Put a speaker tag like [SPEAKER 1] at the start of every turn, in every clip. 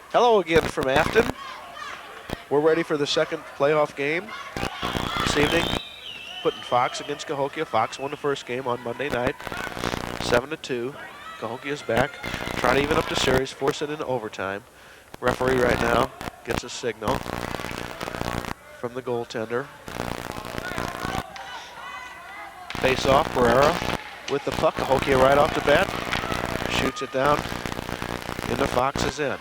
[SPEAKER 1] Hello again from Afton. We're ready for the second playoff game this evening, putting Fox against Cahokia. Fox won the first game on Monday night, 7-2. Cahokia's back, trying to even up the series, force it into overtime. Referee right now gets a signal from the goaltender. Face off, Barrera with the puck. Cahokia right off the bat, shoots it down into Fox's end.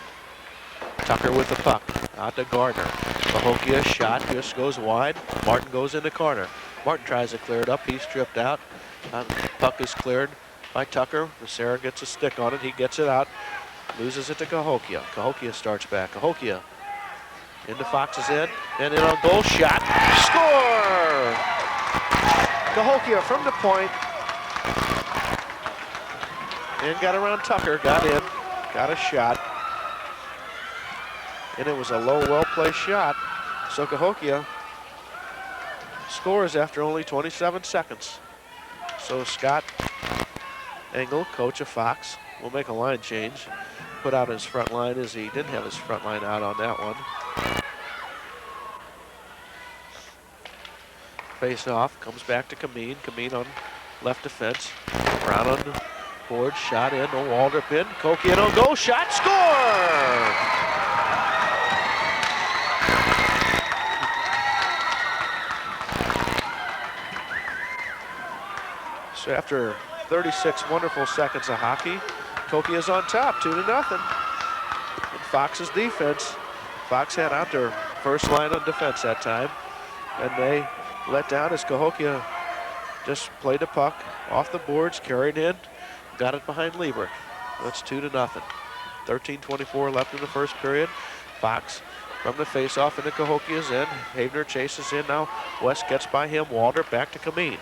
[SPEAKER 1] Tucker with the puck, out to Gardner. Cahokia shot just goes wide. Martin goes in the corner. Martin tries to clear it up. He's stripped out. Puck is cleared by Tucker. Becerra gets a stick on it. He gets it out. Loses it to Cahokia. Cahokia starts back. Cahokia into Fox's end. And in on goal. Shot. Score! Cahokia from the point. And got around Tucker. Got in. Got a shot. And it was a low, well-placed shot. So Cahokia scores after only 27 seconds. So Scott Engel, coach of Fox, will make a line change. Put out his front line as he didn't have his front line out on that one. Face off, comes back to Kameen. Kameen on left defense. Brown on the board, shot in, no Waldrop in. Cahokia in on goal, shot, score! So after 36 wonderful seconds of hockey, Cahokia is on top, 2-0. And Fox's defense, Fox had out their first line on defense that time, and they let down as Cahokia just played the puck off the boards, carried in, got it behind Liebert. That's 2-0. 13:24 left in the first period. Fox from the faceoff into Cahokia's end. Havener chases in now. West gets by him. Waldrop back to Kameen.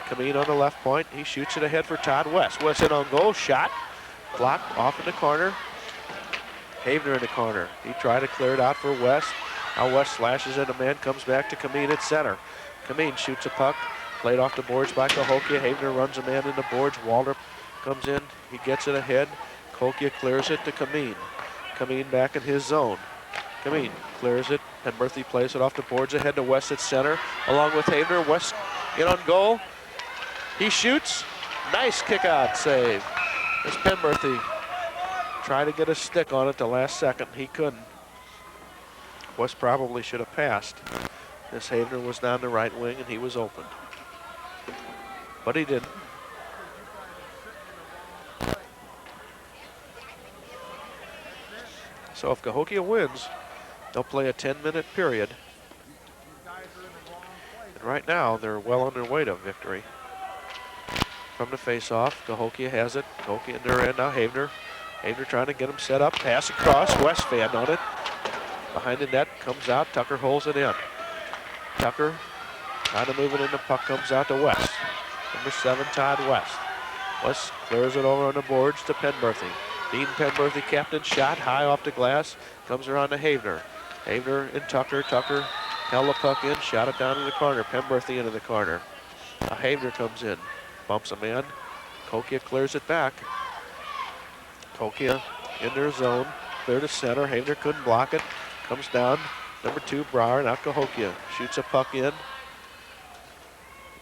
[SPEAKER 1] Kameen on the left point. He shoots it ahead for Todd West. West in on goal. Shot. Blocked off in the corner. Havener in the corner. He tried to clear it out for West. Now West slashes into man. Comes back to Kameen at center. Kameen shoots a puck. Played off the boards by Cahokia. Havener runs a man in the boards. Waldrop comes in. He gets it ahead. Cahokia clears it to Kameen. Kameen back in his zone. Kameen clears it. Penberthy plays it off the boards ahead to West at center. Along with Havener. West in on goal. He shoots. Nice kick-out save. As Penberthy tried to get a stick on it the last second. He couldn't. West probably should have passed. As Havener was down the right wing and he was open. But he didn't. So if Cahokia wins, they'll play a 10-minute period. And right now, they're well on their way to victory. From the face-off, Cahokia has it. Cahokia in their end now, Havener. Havener trying to get him set up. Pass across, West fan on it. Behind the net, comes out, Tucker holds it in. Tucker trying to move it in, the puck comes out to West. Number 7, Todd West. West clears it over on the boards to Penberthy. Dean Penberthy, captain, shot high off the glass. Comes around to Havener. Havener and Tucker. Tucker held the puck in, shot it down in the corner. Penberthy into the corner. Havener comes in, bumps a man. Cahokia clears it back. Cahokia in their zone, clear to center. Havener couldn't block it. Comes down, number 2, Brower. Now Cahokia shoots a puck in.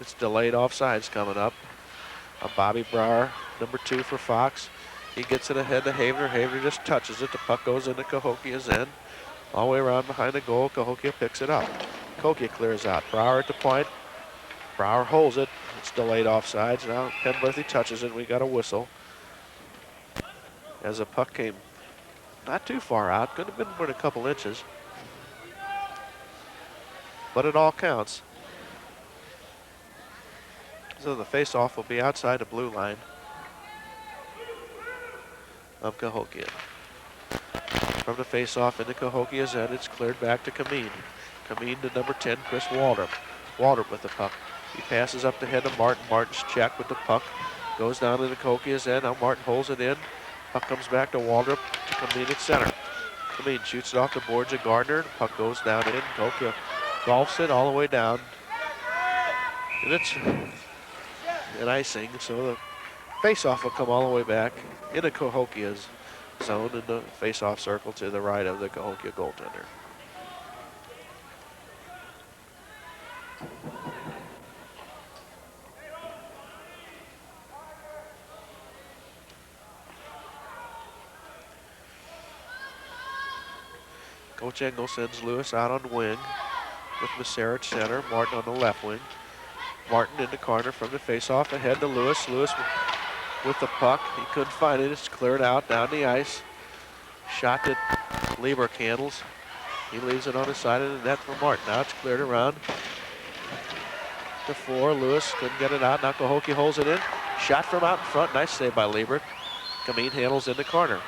[SPEAKER 1] It's delayed offsides coming up. Bobby Brower, number 2 for Fox. He gets it ahead to Havener. Havener just touches it. The puck goes into Cahokia's end. All the way around behind the goal. Cahokia picks it up. Cahokia clears out. Brower at the point. Brower holds it. It's delayed offsides. Now Penberthy touches it. We got a whistle. As the puck came not too far out. Could have been but a couple inches. But it all counts. So the face-off will be outside the blue line of Cahokia. From the face-off into Cahokia's end, it's cleared back to Kameen. Coming to number 10, Chris Waldrop. Waldrop with the puck. He passes up the head of Martin. Martin's checked with the puck. Goes down to the Cahokia's end. Now Martin holds it in. Puck comes back to Waldrop. Kameen at center. Kameen shoots it off the boards of Gardner. Puck goes down in. Cahokia golfs it all the way down. And it's an icing, so the face-off will come all the way back into Cahokia's zone in the face-off circle to the right of the Cahokia goaltender. Coach Engel sends Lewis out on wing with Becerra at center, Martin on the left wing. Martin in the corner from the face-off ahead to Lewis. Lewis with the puck. He couldn't find it. It's cleared out down the ice. Shot that Lieber handles. He leaves it on the side of the net for Martin. Now it's cleared around to 4. Lewis couldn't get it out. Now Cahokia holds it in. Shot from out in front. Nice save by Lieber. Kameen handles in the corner.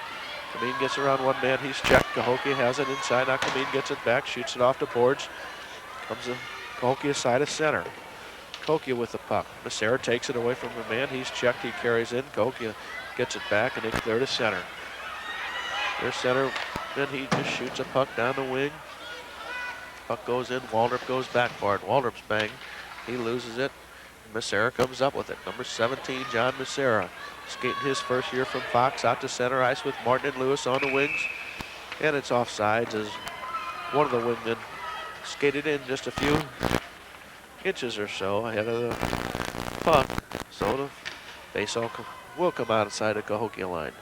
[SPEAKER 1] Kameen gets around one man. He's checked. Cahokia has it inside. Now Kameen gets it back. Shoots it off the boards. Comes the Cahokia side of center. Cahokia with the puck. Becerra takes it away from the man. He's checked. He carries in. Cahokia gets it back, and they clear to center. Their center, then he just shoots a puck down the wing. Puck goes in. Waldrop goes back for it. Waldrop's bang. He loses it. Becerra comes up with it. Number 17, John Becerra. Skating his first year from Fox out to center ice with Martin and Lewis on the wings. And it's offsides as one of the wingmen skated in just a few inches or so ahead of the puck. So the faceoff will come outside the Cahokia line.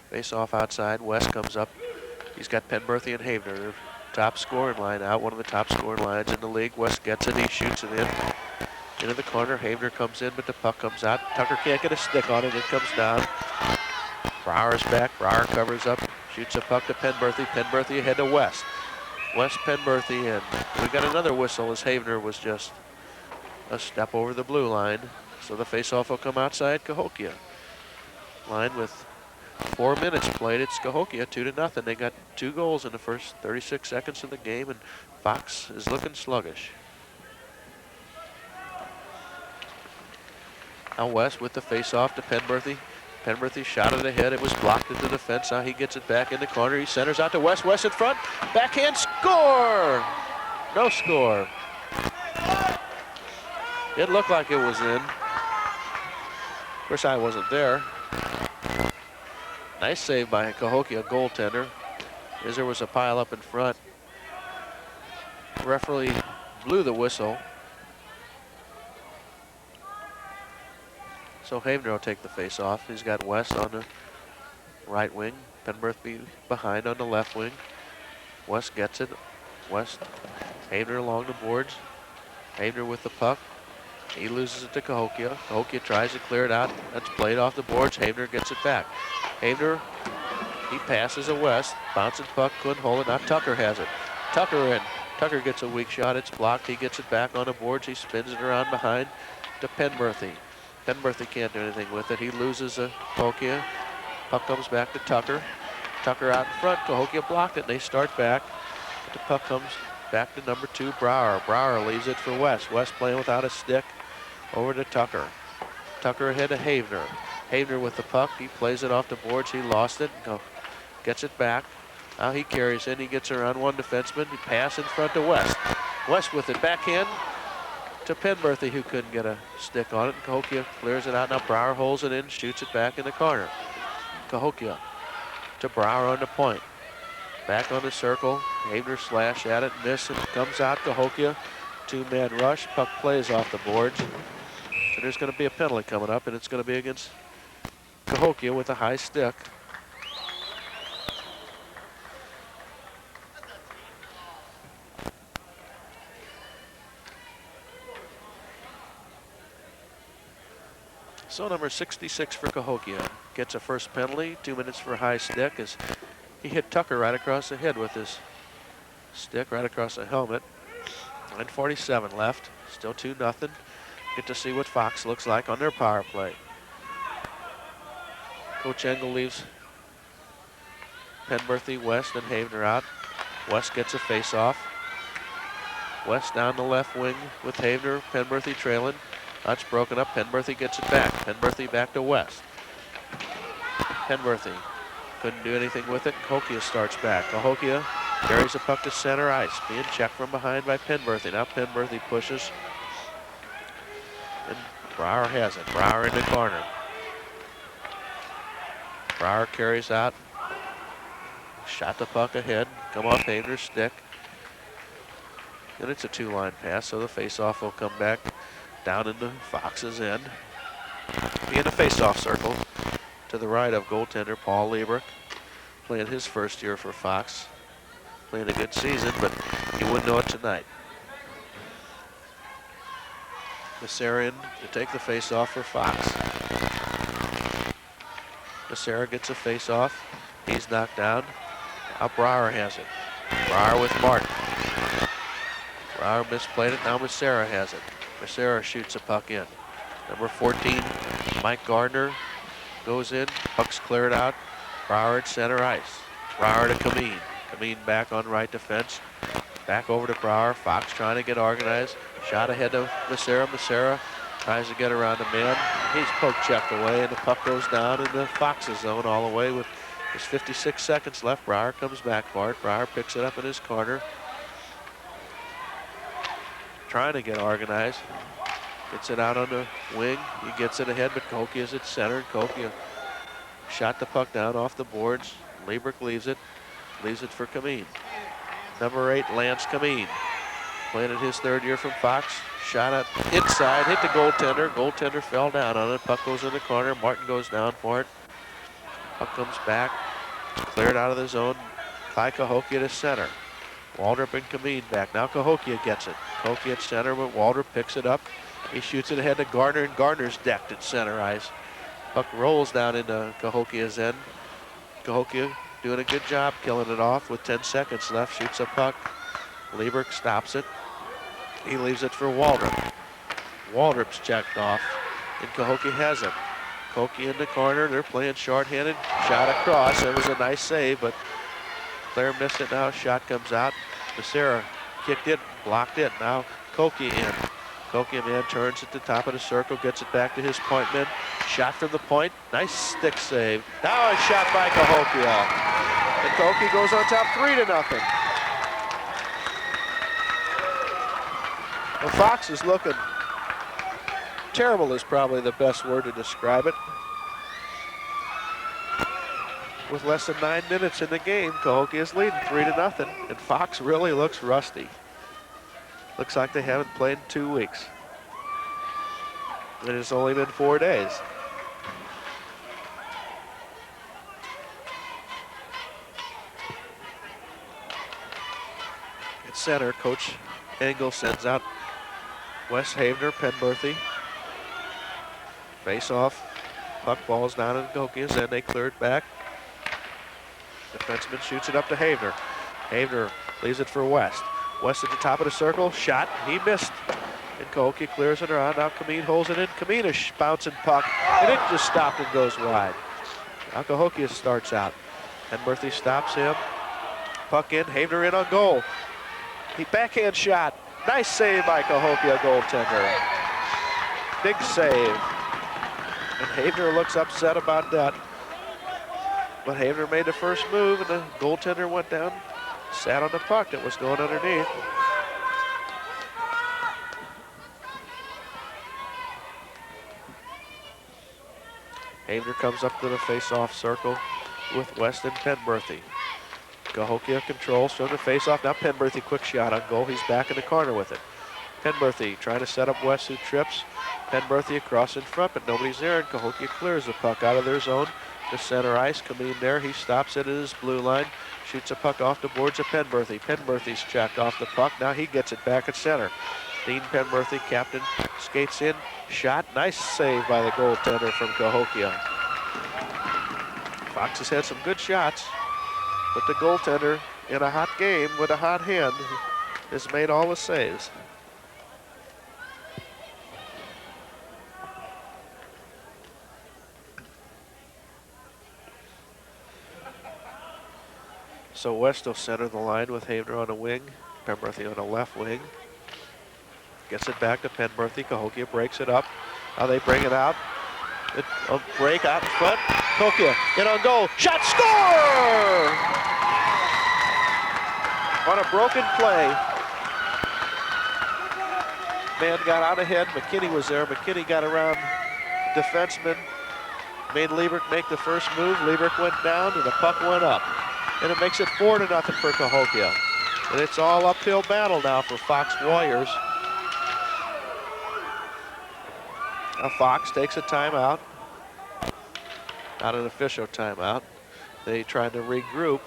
[SPEAKER 1] Face-off outside. West comes up. He's got Penberthy and Havener. Their top scoring line out. One of the top scoring lines in the league. West gets it. He shoots it in. Into the corner. Havener comes in, but the puck comes out. Tucker can't get a stick on it. It comes down. Brower's back. Brower covers up. Shoots a puck to Penberthy. Penberthy ahead to West. West Penberthy, and we got another whistle as Havener was just a step over the blue line. So the face-off will come outside Cahokia. Line with 4 minutes played. It's Cahokia 2-0. They got 2 goals in the first 36 seconds of the game, and Fox is looking sluggish. Now West with the face-off to Penberthy. Penberthy shot it ahead. It was blocked into the fence. Now he gets it back in the corner. He centers out to West. West in front. Backhand score! No score. It looked like it was in. Of course, I wasn't there. Nice save by Cahokia, goaltender. As there was a pile up in front. Referee blew the whistle. So Havener will take the face-off. He's got West on the right wing. Penberthy behind on the left wing. West gets it. West, Havener along the boards. Havener with the puck. He loses it to Cahokia. Cahokia tries to clear it out. That's played off the boards. Havener gets it back. Havener, he passes it West. Bouncing puck, couldn't hold it. Now Tucker has it. Tucker in. Tucker gets a weak shot. It's blocked. He gets it back on the boards. He spins it around behind to Penberthy. Penberthy can't do anything with it. He loses a Cahokia. Puck comes back to Tucker. Tucker out in front. Cahokia blocked it. They start back. The puck comes back to number 2, Brower. Brower leaves it for West. West playing without a stick. Over to Tucker. Tucker ahead to Havener. Havener with the puck. He plays it off the boards. He lost it. Gets it back. Now he carries in. He gets around one defenseman. He passes in front to West. West with it. Backhand to Penberthy, who couldn't get a stick on it. Cahokia clears it out. Now Brower holds it in. Shoots it back in the corner. Cahokia to Brower on the point. Back on the circle. Havener slash at it. Miss and comes out. Cahokia. 2-man rush. Puck plays off the boards. So there's going to be a penalty coming up, and it's going to be against Cahokia with a high stick. So number 66 for Cahokia gets a first penalty. 2 minutes for a high stick as he hit Tucker right across the head with his stick, right across the helmet. 9:47 left. Still 2-0. get to see what Fox looks like on their power play. Coach Engel leaves Penberthy, West, and Havener out. West gets a face-off. West down the left wing with Havener, Penberthy trailing. That's broken up. Penberthy gets it back. Penberthy back to West. Penberthy couldn't do anything with it. Cahokia starts back. Cahokia carries the puck to center ice, being checked from behind by Penberthy. Now Penberthy pushes, and Brower has it. Brower in the corner. Brower carries out. Shot the puck ahead. Come off Havener's stick. And it's a two-line pass, so the face-off will come back down into Fox's end. Be in the face-off circle to the right of goaltender Paul Liebrick, playing his first year for Fox. Playing a good season, but you wouldn't know it tonight. Messerian to take the face-off for Fox. Messera gets a face-off. He's knocked down. Now Brower has it. Brower with Martin. Brower misplayed it. Now Messera has it. Messera shoots a puck in. Number 14, Mike Gardner goes in. Puck's cleared out. Brower at center ice. Brower to Kameen. Kameen back on right defense. Back over to Brower. Fox trying to get organized. Shot ahead of Messera. Messera tries to get around the man. He's poke checked away, and the puck goes down in the Fox's zone all the way with just 56 seconds left. Brower comes back for it. Brower picks it up in his corner. Trying to get organized. Gets it out on the wing. He gets it ahead, but Cahokia's at center. Cahokia shot the puck down off the boards. Liebrick leaves it. Leaves it for Kameen. Number 8, Lance Kameen. Playing in his third year from Fox. Shot it inside, hit the goaltender. Goaltender fell down on it. Puck goes in the corner. Martin goes down for it. Puck comes back. Cleared out of the zone by Cahokia to center. Waldrop and Kameen back. Now Cahokia gets it. Cahokia at center, but Waldrop picks it up. He shoots it ahead to Gardner, and Gardner's decked at center ice. Puck rolls down into Cahokia's end. Cahokia doing a good job killing it off with 10 seconds left. Shoots a puck. Liebrick stops it. He leaves it for Waldrop. Waldrop's checked off, and Cahokia has it. Cahokia in the corner. They're playing shorthanded. Shot across. It was a nice save, but Claire missed it now. Shot comes out. Becerra kicked it, blocked it. Now Cahokia in. Cahokia man turns at the top of the circle, gets it back to his point man. Shot from the point. Nice stick save. Now a shot by Cahokia. And Cahokia goes on top 3-0. Well, Fox is looking terrible is probably the best word to describe it. With less than 9 minutes in the game, Cahokia is leading 3-0, and Fox really looks rusty. Looks like they haven't played in 2 weeks. And it's only been 4 days. At center, Coach Engel sends out Wes Havener, Penberthy. Face off. Puck balls down in Cahokia's end. They clear it back. Defenseman shoots it up to Havener. Havener leaves it for West. West at the top of the circle. Shot. He missed. And Cahokia clears it around. Now Kameen holds it in. Kameen is bouncing puck. And it just stopped and goes wide. Now Cahokia starts out. Penberthy stops him. Puck in. Havener in on goal. He backhand shot. Nice save by Cahokia goaltender. Big save. And Havener looks upset about that. But Havener made the first move, and the goaltender went down, sat on the puck that was going underneath. Havener comes up to the face-off circle with West and Penberthy. Cahokia controls from the face-off. Now Penberthy, quick shot on goal. He's back in the corner with it. Penberthy trying to set up West, who trips. Penberthy across in front, but nobody's there, and Cahokia clears the puck out of their zone to center ice. Kameen there. He stops it at his blue line. Shoots a puck off the boards of Penberthy. Penberthy's checked off the puck. Now he gets it back at center. Dean Penberthy, captain, skates in. Shot. Nice save by the goaltender from Cahokia. Fox has had some good shots, but the goaltender in a hot game with a hot hand has made all the saves. So West will center the line with Havener on a wing, Penberthy on a left wing. Gets it back to Penberthy. Cahokia breaks it up. Now they bring it out. A break out in front. Cahokia in on goal. Shot, score! On a broken play. Man got out ahead. McKinney was there. McKinney got around defenseman. Made Lieberk make the first move. Lieberk went down and the puck went up. And it makes it 4-0 for Cahokia. And it's all uphill battle now for Fox Warriors. Now Fox takes a timeout. Not an official timeout. They tried to regroup.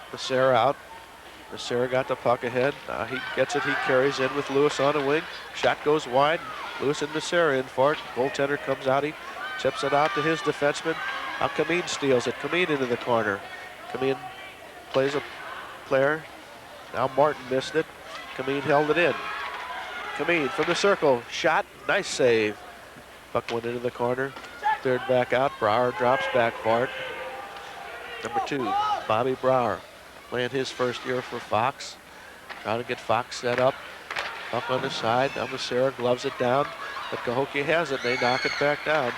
[SPEAKER 1] Becerra out. Becerra got the puck ahead. He gets it, he carries in with Lewis on the wing. Shot goes wide. Lewis and Becerra in for it. Goaltender comes out, he tips it out to his defenseman. Now Kameen steals it. Kameen into the corner. Kameen plays a player. Now Martin missed it. Kameen held it in. Kameen from the circle. Shot. Nice save. Puck went into the corner. Cleared back out. Brower drops back for it. Number 2, Bobby Brower. Playing his first year for Fox. Trying to get Fox set up. Up on the side. Now Becerra gloves it down. But Cahokia has it. They knock it back down.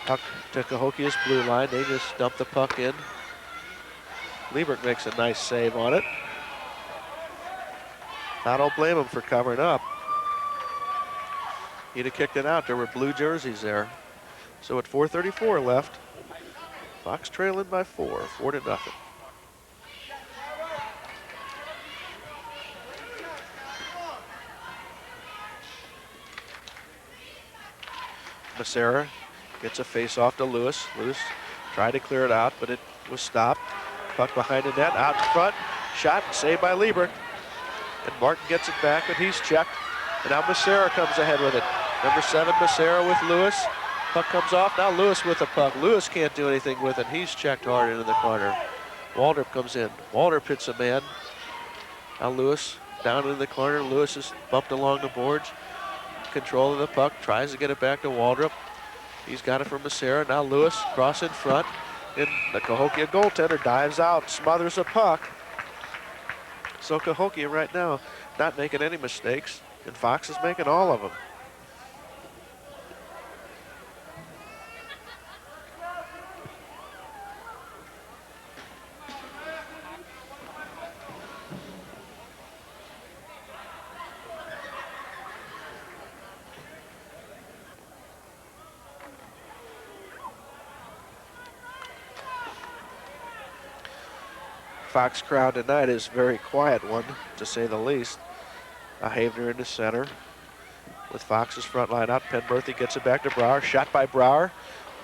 [SPEAKER 1] Puck to Cahokia's blue line. They just dump the puck in. Lieberk makes a nice save on it. I don't blame him for covering up. He'd have kicked it out. There were blue jerseys there. So at 4:34 left, Fox trailing by 4-0. Becerra gets a face off to Lewis. Lewis tried to clear it out, but it was stopped. Puck behind the net, out in front. Shot, saved by Lieberk. And Martin gets it back, but he's checked. And now Becerra comes ahead with it. Number 7, Becerra with Lewis. Puck comes off, now Lewis with the puck. Lewis can't do anything with it. He's checked hard into the corner. Waldrop comes in. Waldrop hits a man. Now Lewis down into the corner. Lewis is bumped along the boards. Control of the puck, tries to get it back to Waldrop. He's got it from Becerra. Now Lewis cross in front. And the Cahokia goaltender dives out, smothers a puck. So Cahokia right now not making any mistakes, and Fox is making all of them. Fox crowd tonight is a very quiet one, to say the least. Havener in the center with Fox's front line out. Penberthy gets it back to Brower. Shot by Brower.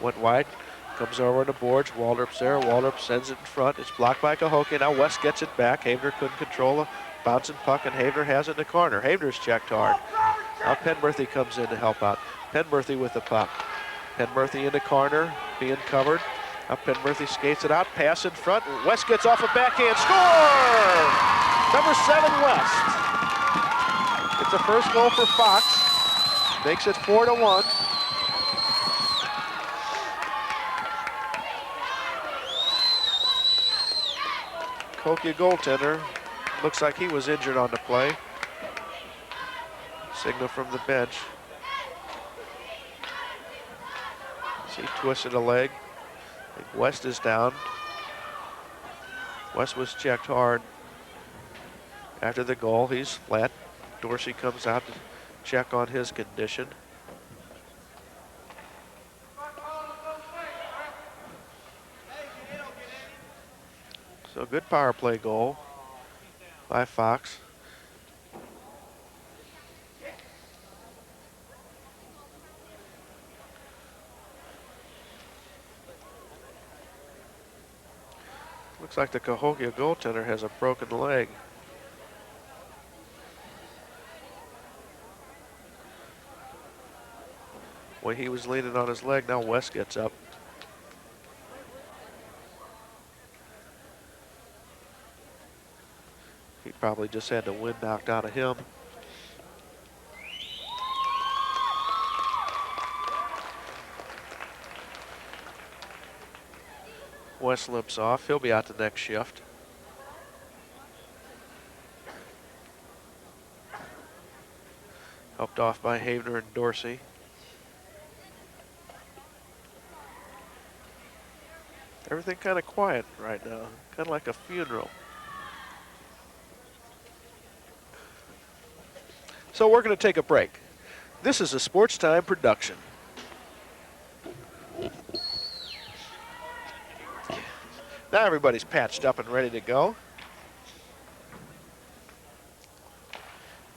[SPEAKER 1] Went wide. Comes over on the boards. Waldrop's there. Waldrop sends it in front. It's blocked by Cahokia. Now West gets it back. Havener couldn't control a bouncing puck, and Havener has it in the corner. Havener's checked hard. Now Penberthy comes in to help out. Penberthy with the puck. Penberthy in the corner, being covered. Now Penberthy skates it out, pass in front. West gets off a backhand, score! Number 7, West. It's the first goal for Fox. Makes it 4-1. Cahokia goaltender looks like he was injured on the play. Signal from the bench. See, twisted a leg. I think West is down. West was checked hard after the goal. He's flat. Dorsey comes out to check on his condition. So good power play goal by Fox. Looks like the Cahokia goaltender has a broken leg. When he was leaning on his leg, now West gets up. He probably just had the wind knocked out of him. West limps off. He'll be out the next shift. Helped off by Havener and Dorsey. Everything kind of quiet right now, kind of like a funeral. So we're going to take a break. This is a Sports Time production. Now everybody's patched up and ready to go.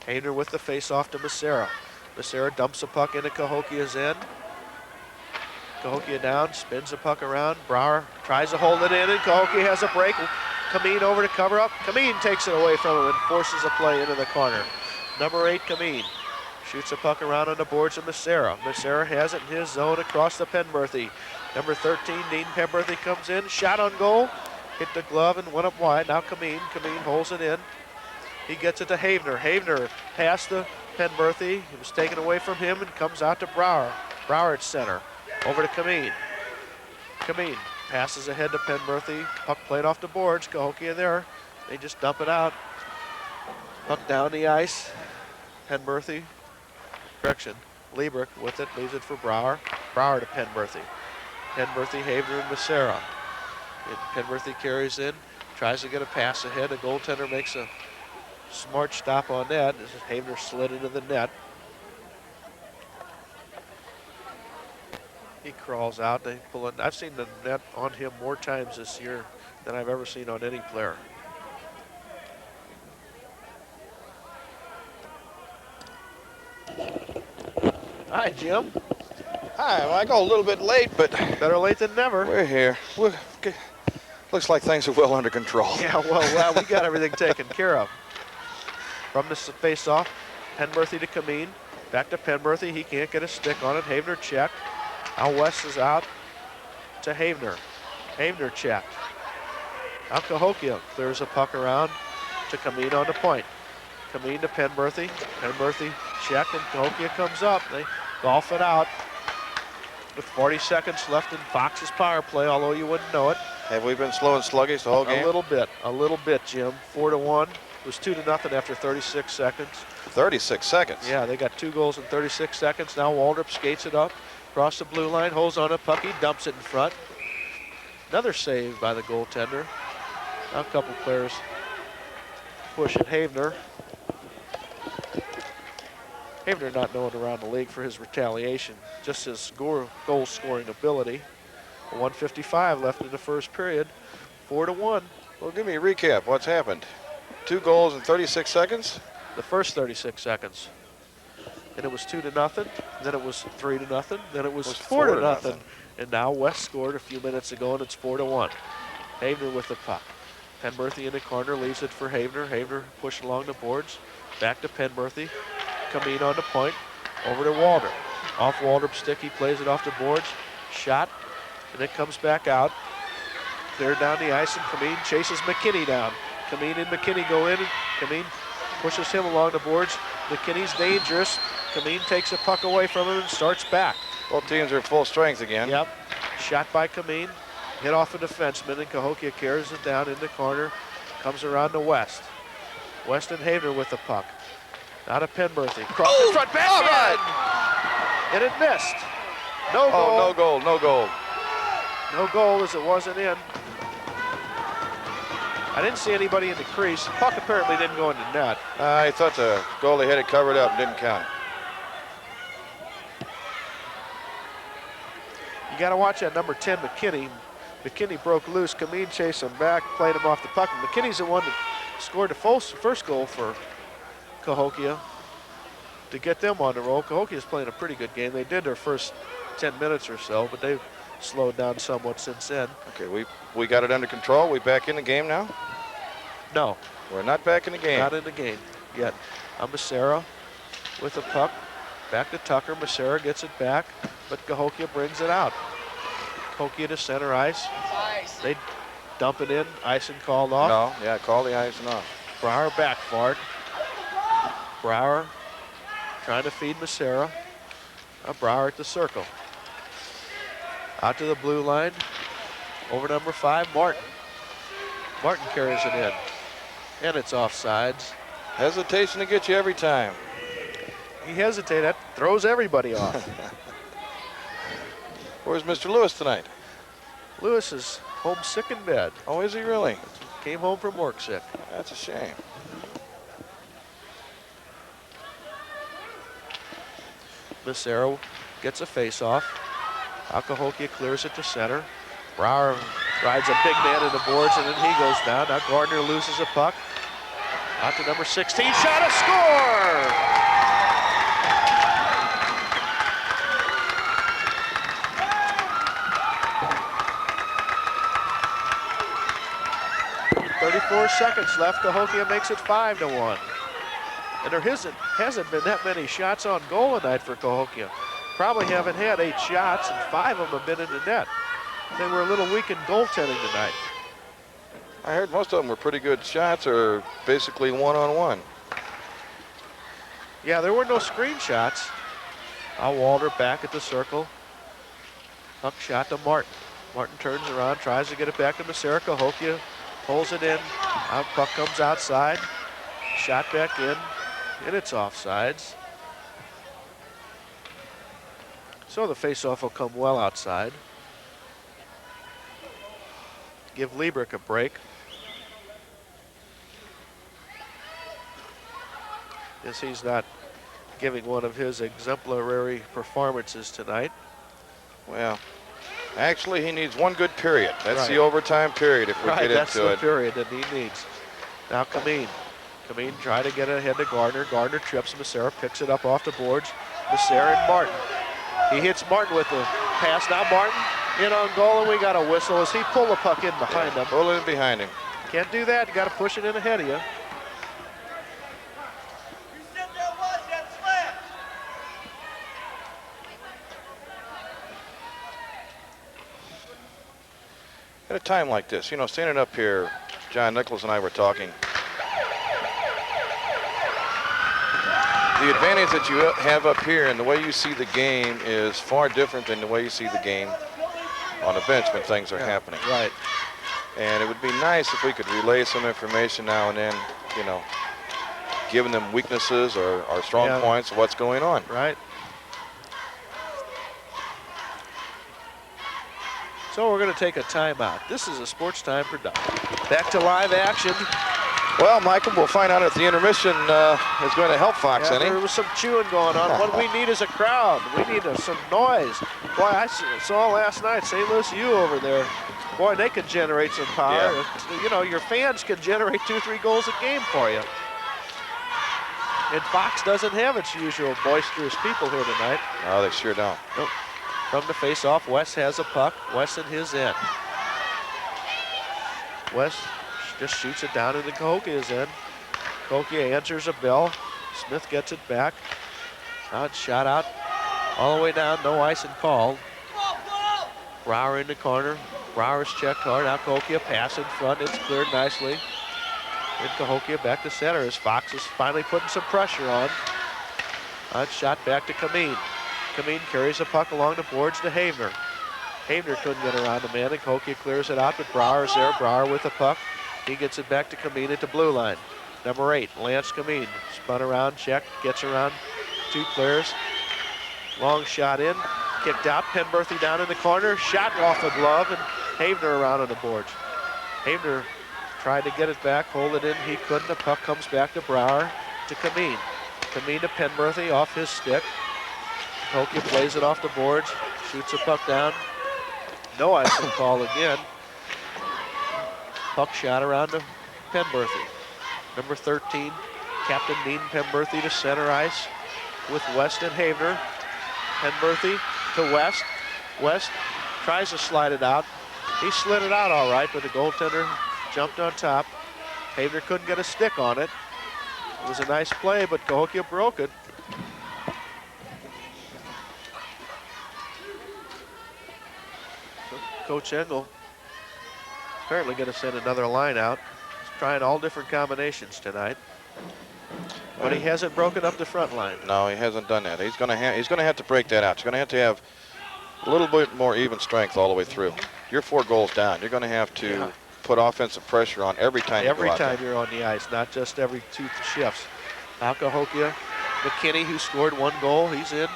[SPEAKER 1] Havener with the face-off to Becerra. Becerra dumps the puck into Cahokia's end. Cahokia down, spins the puck around. Brower tries to hold it in, and Cahokia has a break. Kameen over to cover up. Kameen takes it away from him and forces a play into the corner. Number 8, Kameen. Shoots a puck around on the boards of Becerra. Becerra has it in his zone across the Penberthy. Number 13, Dean Penberthy comes in. Shot on goal. Hit the glove and went up wide. Now Kameen. Kameen holds it in. He gets it to Havener. Havener past the Penberthy. It was taken away from him and comes out to Brower. Brower at center. Over to Kameen. Kameen passes ahead to Penberthy. Puck played off the boards. Cahokia there. They just dump it out. Puck down the ice. Penberthy. Correction. Liebrick with it. Leaves it for Brower. Brower to Penberthy. Penberthy, Havener, and Becerra. Penberthy carries in. Tries to get a pass ahead. The goaltender makes a smart stop on that. This is Havener slid into the net. He crawls out. They pull it. I've seen the net on him more times this year than I've ever seen on any player. Hi, Jim.
[SPEAKER 2] Hi, Michael. A little bit late, but
[SPEAKER 1] better late than never.
[SPEAKER 2] We're here. Looks like things are well under control.
[SPEAKER 1] Yeah, well, we got everything taken care of. From this face-off, Penberthy to Kameen. Back to Penberthy. He can't get a stick on it. Havener checked. Now West is out to Havener. Havener checked. Now Cahokia clears a puck around to Kameen on the point. Kameen to Penberthy. Penberthy checked and Cahokia comes up. They golf it out with 40 seconds left in Fox's power play, although you wouldn't know it.
[SPEAKER 2] Have we been slow and sluggish the whole game?
[SPEAKER 1] A little bit, Jim. 4-1. It was 2-0 after 36 seconds.
[SPEAKER 2] 36 seconds?
[SPEAKER 1] Yeah, they got 2 goals in 36 seconds. Now Waldrop skates it up across the blue line, holds on a puck, he dumps it in front. Another save by the goaltender. Now a couple players pushing Havener. Havener not known around the league for his retaliation, just his goal-scoring ability. 1:55 left in the first period, 4-1.
[SPEAKER 2] Well, give me a recap. What's happened? 2 goals in 36 seconds?
[SPEAKER 1] The first 36 seconds. And it was 2-0, then it was 3-0, then it was 4-0. And now West scored a few minutes ago, and it's 4-1. Havener with the puck. Penberthy in the corner, leaves it for Havener. Havener pushed along the boards. Back to Penberthy. Kameen on the point. Over to Waldrop. Off Waldrop's stick, he plays it off the boards. Shot, and it comes back out. Cleared down the ice, and Kameen chases McKinney down. Kameen and McKinney go in, and Kameen pushes him along the boards. McKinney's dangerous. Kameen takes a puck away from him and starts back.
[SPEAKER 2] Both teams are full strength again.
[SPEAKER 1] Yep. Shot by Kameen. Hit off a defenseman, and Cahokia carries it down in the corner. Comes around to West. West and Havener with the puck. Out of Penberthy. Cross the front backhand! And it missed. No goal.
[SPEAKER 2] Oh, no goal, no goal.
[SPEAKER 1] No goal as it wasn't in. I didn't see anybody in the crease. Puck apparently didn't go in the net.
[SPEAKER 2] I thought the goalie had it covered up, didn't count.
[SPEAKER 1] You got to watch that number 10, McKinney. McKinney broke loose. Kameen chased him back, played him off the puck. And McKinney's the one that scored the first goal for Cahokia to get them on the roll. Cahokia's playing a pretty good game. They did their first 10 minutes or so, but they've slowed down somewhat since then.
[SPEAKER 2] Okay, we got it under control. We back in the game now?
[SPEAKER 1] No.
[SPEAKER 2] We're not back in the game.
[SPEAKER 1] Not in the game yet. Becerra with the puck. Back to Tucker. Becerra gets it back, but Cahokia brings it out. Cahokia to center ice. They dump it in. Icing called off.
[SPEAKER 2] No, yeah, call the icing off.
[SPEAKER 1] Brower back for it. Brower trying to feed Becerra. Brower at the circle. Out to the blue line. Over number 5, Martin. Martin carries it in. And it's offsides.
[SPEAKER 2] Hesitation to get you every time.
[SPEAKER 1] He hesitated. That throws everybody off.
[SPEAKER 2] Where's Mr. Lewis tonight?
[SPEAKER 1] Lewis is home sick in bed.
[SPEAKER 2] Oh, is he really?
[SPEAKER 1] Came home from work sick.
[SPEAKER 2] That's a shame.
[SPEAKER 1] Massaro gets a face-off. Cahokia clears it to center. Brower rides a big man in the boards, and then he goes down. Now Gardner loses a puck. Out to number 16, shot, a score! .34 seconds left. Cahokia makes it 5-1. And there hasn't been that many shots on goal tonight for Cahokia. Probably haven't had 8 shots, and 5 of them have been in the net. They were a little weak in goaltending tonight.
[SPEAKER 2] I heard most of them were pretty good shots, or basically one-on-one.
[SPEAKER 1] Yeah, there were no screen shots. Now Walter back at the circle. Puck shot to Martin. Martin turns around, tries to get it back to Massaro. Cahokia pulls it in. Now puck comes outside. Shot back in, and it's offsides. So the faceoff will come well outside. Give Liebrick a break. As he's not giving one of his exemplary performances tonight.
[SPEAKER 2] Well, actually, he needs one good period. That's
[SPEAKER 1] Right.
[SPEAKER 2] the overtime period if we get
[SPEAKER 1] That's
[SPEAKER 2] into
[SPEAKER 1] the
[SPEAKER 2] it.
[SPEAKER 1] period that he needs. Now Kameen. Kameen try to get ahead to Gardner. Gardner trips Massaro, picks it up off the boards. Massaro and Martin. He hits Martin with the pass. Now Martin in on goal, and we got a whistle as he pulled the puck in behind him.
[SPEAKER 2] Pull it in behind him.
[SPEAKER 1] Can't do that. You got to push it in ahead of you.
[SPEAKER 2] At a time like this, you know, standing up here, John Nichols and I were talking. The advantage that you have up here and the way you see the game is far different than the way you see the game on the bench when things are happening.
[SPEAKER 1] Right.
[SPEAKER 2] And it would be nice if we could relay some information now and then, you know, giving them weaknesses or strong points of what's going on.
[SPEAKER 1] Right. So we're going to take a timeout. This is a Sports Time production. Back to live action.
[SPEAKER 2] Well, Michael, we'll find out if the intermission is going to help Fox any.
[SPEAKER 1] There was some chewing going on. What we need is a crowd. We need some noise. Boy, I saw last night St. Louis U over there. Boy, they could generate some power.
[SPEAKER 2] Yeah.
[SPEAKER 1] You know, your fans can generate 2-3 goals a game for you. And Fox doesn't have its usual boisterous people here tonight.
[SPEAKER 2] No, they sure don't.
[SPEAKER 1] Nope. From the face-off, West has a puck. West in his end. West just shoots it down into Cahokia's end. Cahokia answers a bell. Smith gets it back. Now it's shot out all the way down. No icing called. Brower in the corner. Brower's checked hard. Now Cahokia pass in front. It's cleared nicely. And Cahokia back to center as Fox is finally putting some pressure on. It's shot back to Kameen. Kameen carries the puck along the boards to Havener. Havener couldn't get around the man, and Cahokia clears it out, but Brower's there. Brower with the puck. He gets it back to Kameen at the blue line. Number 8, Lance Kameen. Spun around, checked, gets around 2 players. Long shot in, kicked out. Penberthy down in the corner, shot off a glove, and Havener around on the boards. Havener tried to get it back, hold it in. He couldn't. The puck comes back to Brower to Kameen. Kameen to Penberthy off his stick. Cahokia plays it off the boards, shoots the puck down. No icing call again. Puck shot around to Penberthy. Number 13, Captain Dean Penberthy to center ice with West and Havener. Penberthy to West. West tries to slide it out. He slid it out all right, but the goaltender jumped on top. Havener couldn't get a stick on it. It was a nice play, but Cahokia broke it. So Coach Engel apparently going to send another line out. He's trying all different combinations tonight, but he hasn't broken up the front line.
[SPEAKER 2] No, he hasn't done that. He's going to have to break that out. He's going to have a little bit more even strength all the way through. You're 4 goals down. You're going to have to put offensive pressure on every time you go out there.
[SPEAKER 1] You're on the ice, not just every 2 shifts. Now Cahokia, McKinney, who scored 1 goal, he's in.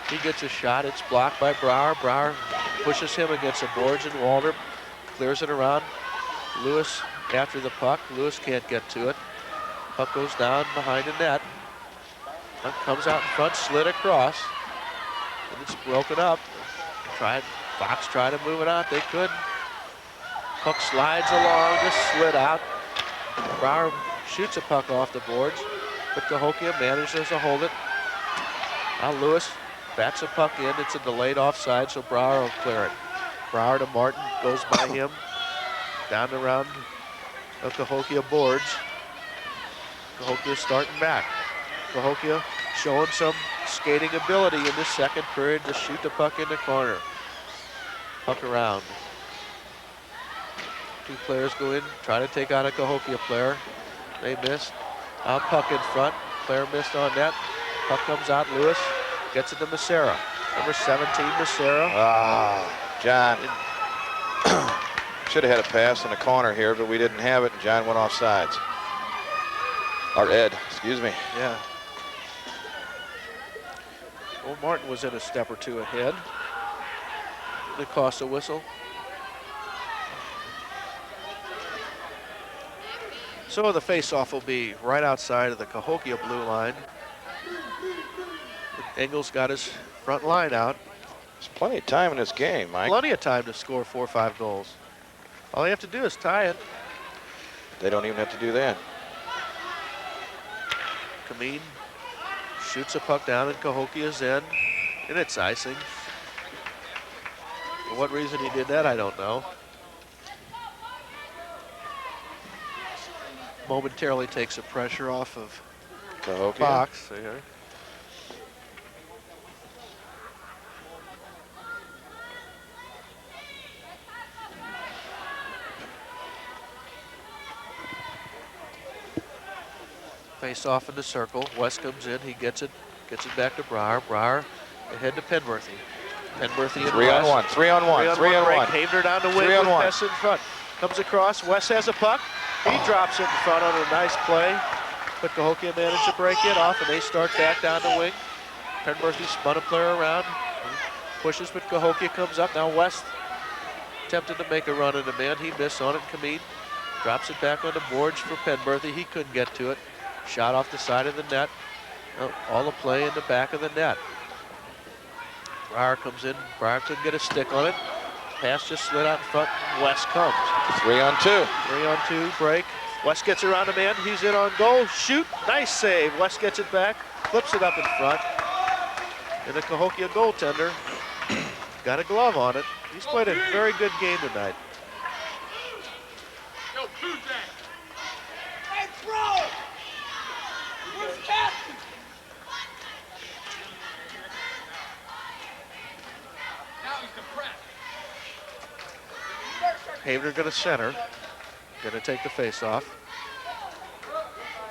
[SPEAKER 1] He gets a shot. It's blocked by Brower. Brower pushes him against the boards, and Walter clears it around. Lewis after the puck. Lewis can't get to it. Puck goes down behind the net. Puck comes out in front, slid across, and it's broken up. Fox tried to move it out. They couldn't. Puck slides along, just slid out. Brower shoots a puck off the boards, but Cahokia manages to hold it. Now Lewis bats a puck in. It's a delayed offside, so Brower will clear it. Brower to Martin, goes by him, down around the Cahokia boards. Cahokia starting back. Cahokia showing some skating ability in this second period to shoot the puck in the corner. Puck around. 2 players go in, try to take out a Cahokia player. They miss. Now puck in front. Player missed on net. Puck comes out. Lewis gets it to Macera. Number 17, Macera.
[SPEAKER 2] John. Should have had a pass in the corner here, but we didn't have it, and John went off sides. Or Ed, excuse me.
[SPEAKER 1] Yeah. Well, Martin was in a step or 2 ahead. It cost a whistle. So the face-off will be right outside of the Cahokia blue line. Engels got his front line out.
[SPEAKER 2] There's plenty of time in this game, Mike.
[SPEAKER 1] Plenty of time to score 4 or 5 goals. All they have to do is tie it.
[SPEAKER 2] They don't even have to do that.
[SPEAKER 1] Kameen shoots a puck down in Cahokia's end, and it's icing. For what reason he did that, I don't know. Momentarily takes the pressure off of
[SPEAKER 2] Cahokia.
[SPEAKER 1] Fox. Here. Face off in the circle. West comes in. He gets it back to Brower. Brower ahead to Penberthy. Penberthy and
[SPEAKER 2] 3 on 1. 3 on 1. 3 on 1.
[SPEAKER 1] Havener down to win with West in front. Comes across. West has a puck. He drops it in front on a nice play. But Cahokia managed to break it off, and they start back down the wing. Penberthy spun a player around. Pushes, but Cahokia comes up. Now West attempted to make a run at a man. He missed on it. Kameen drops it back on the boards for Penberthy. He couldn't get to it. Shot off the side of the net. All the play in the back of the net. Brower comes in. Brower couldn't get a stick on it. Pass just slid out in front. West comes.
[SPEAKER 2] 3 on 2.
[SPEAKER 1] 3 on 2 break. West gets around a man. He's in on goal. Shoot. Nice save. West gets it back. Flips it up in front. And the Cahokia goaltender got a glove on it. He's played a very good game tonight.
[SPEAKER 3] Hey, bro! Where's Captain? Now he's depressed.
[SPEAKER 1] Havener going to center. Going to take the face-off.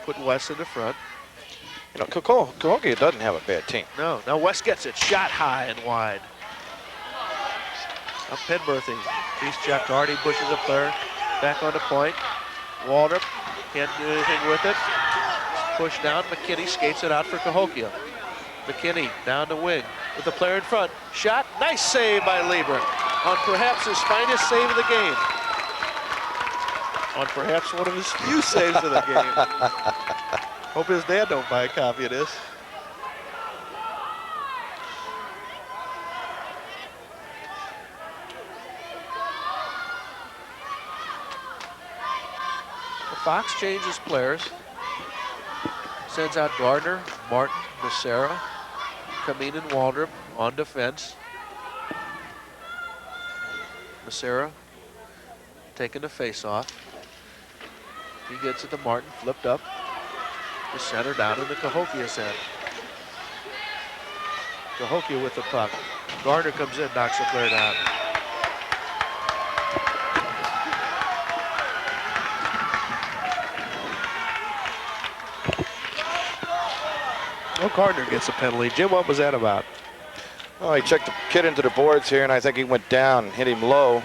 [SPEAKER 1] Put West in the front.
[SPEAKER 2] You know, Cahokia doesn't have a bad team.
[SPEAKER 1] No. Now West gets it. Shot high and wide. Now Penberthy. He's checked hard. He pushes a player back on the point. Waldrop can't do anything with it. Pushed down. McKinney skates it out for Cahokia. McKinney down the wing with the player in front. Shot. Nice save by Lieber on perhaps his finest save of the game. On perhaps one of his few saves of the game. Hope his dad don't buy a copy of this. Fox changes players. Sends out Gardner, Martin, Becerra, Kameen and Waldrop on defense. Becerra taking the face off. He gets it to Martin, flipped up. The center down in the Cahokia's end. Cahokia with the puck. Gardner comes in, knocks the player down. Well, Gardner gets a penalty. Jim, what was that about?
[SPEAKER 2] Oh, he checked the kid into the boards here, and I think he went down and hit him low.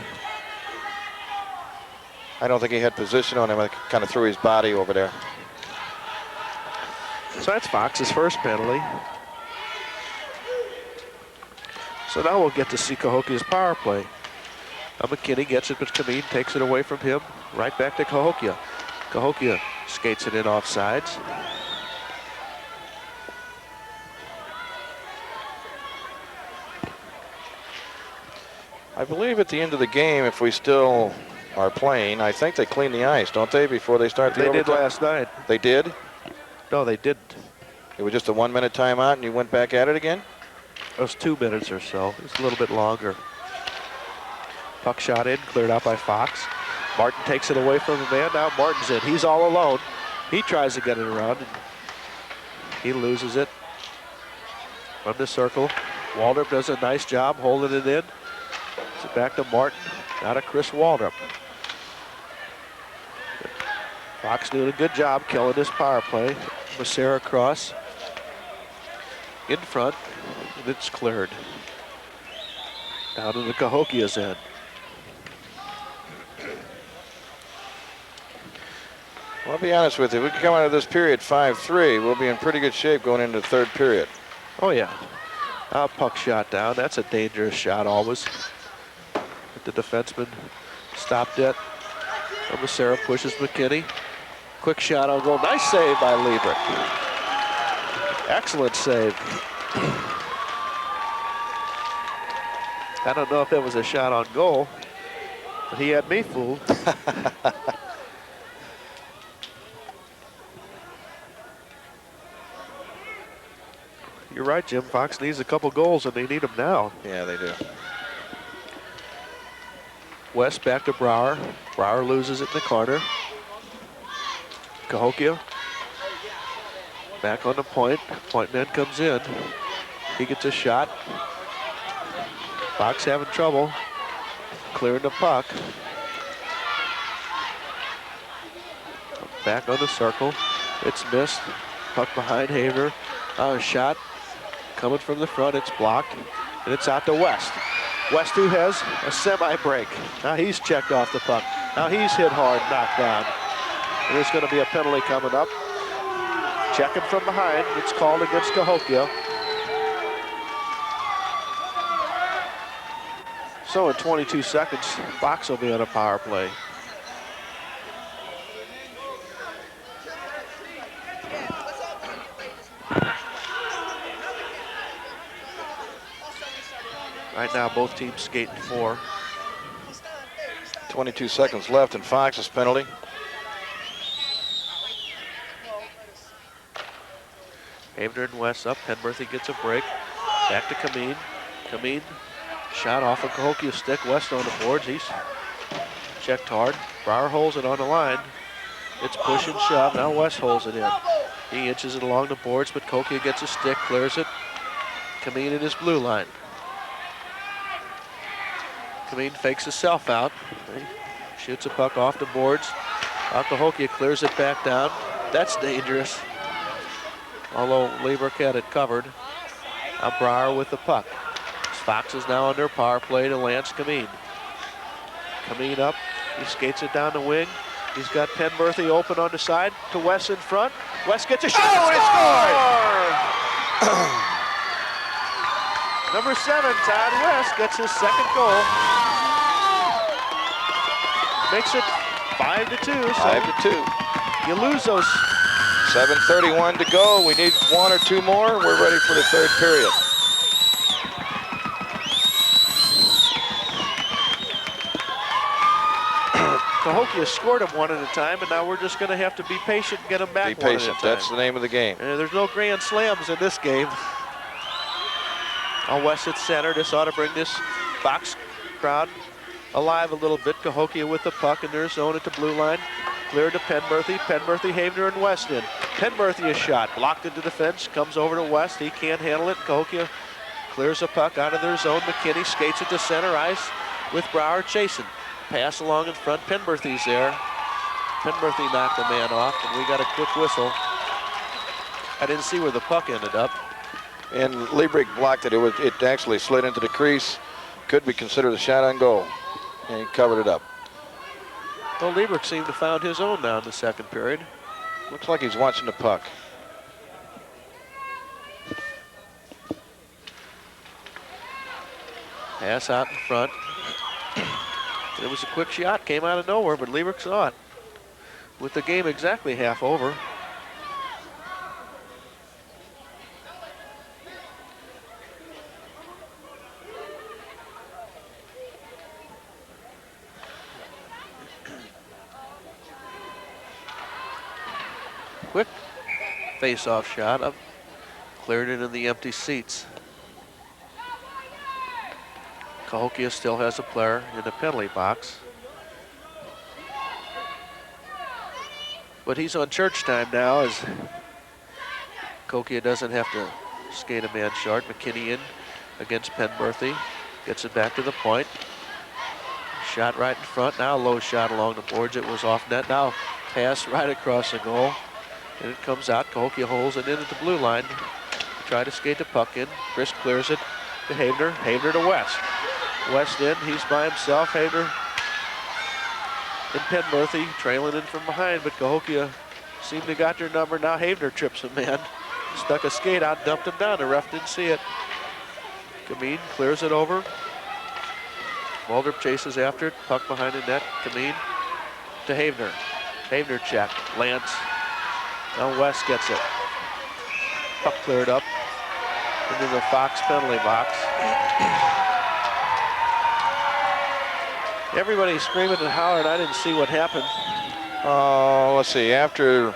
[SPEAKER 2] I don't think he had position on him. I kind of threw his body over there.
[SPEAKER 1] So that's Fox's first penalty. So now we'll get to see Cahokia's power play. Now McKinney gets it, but Kameen takes it away from him. Right back to Cahokia. Cahokia skates it in off sides.
[SPEAKER 2] I believe at the end of the game, if we still are playing, I think they clean the ice, don't they, before they start the
[SPEAKER 1] They
[SPEAKER 2] overtime?
[SPEAKER 1] did last night.
[SPEAKER 2] They did?
[SPEAKER 1] No, they didn't.
[SPEAKER 2] It was just a 1 minute timeout and you went back at it again?
[SPEAKER 1] It was 2 minutes or so. It was a little bit longer. Puck shot in, cleared out by Fox. Martin takes it away from the man. Now Martin's in. He's all alone. He tries to get it around, and he loses it from the circle. Waldrop does a nice job holding it in. It's back to Martin. Now to Chris Waldrop. Fox doing a good job killing this power play. Becerra cross in front, and it's cleared. Down to the Cahokia's end.
[SPEAKER 2] Well, I'll be honest with you. If we can come out of this period 5-3, we'll be in pretty good shape going into the third period.
[SPEAKER 1] Oh, yeah. Puck shot down. That's a dangerous shot always. But the defenseman stopped it. Becerra pushes McKinney. Quick shot on goal. Nice save by Lieber. Excellent save. I don't know if that was a shot on goal, but he had me fooled. You're right, Jim. Fox needs a couple goals, and they need them now.
[SPEAKER 2] Yeah, they do.
[SPEAKER 1] West back to Brower. Brower loses it in the corner. Cahokia back on the point. Point man comes in. He gets a shot. Fox having trouble clearing the puck. Back on the circle. It's missed. Puck behind Haver. A shot coming from the front. It's blocked. And it's out to West. West, who has a semi-break. Now he's checked off the puck. Now he's hit hard, knocked down. And there's going to be a penalty coming up. Checking from behind. It's called against Cahokia. So in 22 seconds, Fox will be on a power play. Right now, both teams skating 4.
[SPEAKER 2] 22 seconds left in Fox's penalty.
[SPEAKER 1] Havener and West up. Penberthy gets a break. Back to Kameen. Kameen shot off of Cahokia's stick. West on the boards. He's checked hard. Brower holds it on the line. It's push and shove. Now West holds it in. He inches it along the boards, but Cahokia gets a stick, clears it. Kameen in his blue line. Kameen fakes himself out. He shoots a puck off the boards. Cahokia clears it back down. That's dangerous. Although Lieberk had it covered. Now Brower with the puck. Fox is now on their power play to Lance Kameen. Kameen up. He skates it down the wing. He's got Penberthy open on the side to West in front. West gets a shot.
[SPEAKER 2] Oh, he
[SPEAKER 1] scored! Number 7, Todd West, gets his second goal. Makes it 5-2.
[SPEAKER 2] 5-2.
[SPEAKER 1] You lose those.
[SPEAKER 2] 7:31 to go. We need 1 or 2 more. We're ready for the third period.
[SPEAKER 1] Cahokia scored them one at a time, and now we're just going to have to be patient and get them back
[SPEAKER 2] Be
[SPEAKER 1] one
[SPEAKER 2] patient.
[SPEAKER 1] at a time.
[SPEAKER 2] That's the name of the game.
[SPEAKER 1] There's no grand slams in this game. West at center. This ought to bring this Fox crowd alive a little bit. Cahokia with the puck in their zone at the blue line. Cleared to Penberthy. Penberthy, Havener, and West in. Penberthy is shot. Blocked into defense. Comes over to West. He can't handle it. Cahokia clears the puck out of their zone. McKinney skates it to center ice with Brower chasing. Pass along in front. Penberthy's there. Penberthy knocked the man off, and we got a quick whistle. I didn't see where the puck ended up.
[SPEAKER 2] And Liebrich blocked it. It actually slid into the crease. Could be considered a shot on goal. And he covered it up.
[SPEAKER 1] Well, Liebrich seemed to found his own now in the second period.
[SPEAKER 2] Looks like he's watching the puck.
[SPEAKER 1] Pass out in front. It was a quick shot, came out of nowhere, but Liebrich saw it. With the game exactly half over. Quick face-off shot up, cleared it in the empty seats. Cahokia still has a player in the penalty box. But he's on church time now as Cahokia doesn't have to skate a man short. McKinney in against Penberthy. Gets it back to the point. Shot right in front. Now a low shot along the boards. It was off net. Now pass right across the goal. And it comes out. Cahokia holds it in at the blue line. Try to skate the puck in. Chris clears it to Havener. Havener to West. West in. He's by himself. Havener and Penberthy trailing in from behind, but Cahokia seemed to got their number. Now Havener trips a man. Stuck a skate out, dumped him down. The ref didn't see it. Kameen clears it over. Waldrop chases after it. Puck behind the net. Kameen to Havener. Havener check. Lance. Now West gets it. Puck cleared up into the Fox penalty box. Everybody's screaming and hollering. I didn't see what happened.
[SPEAKER 2] Let's see. After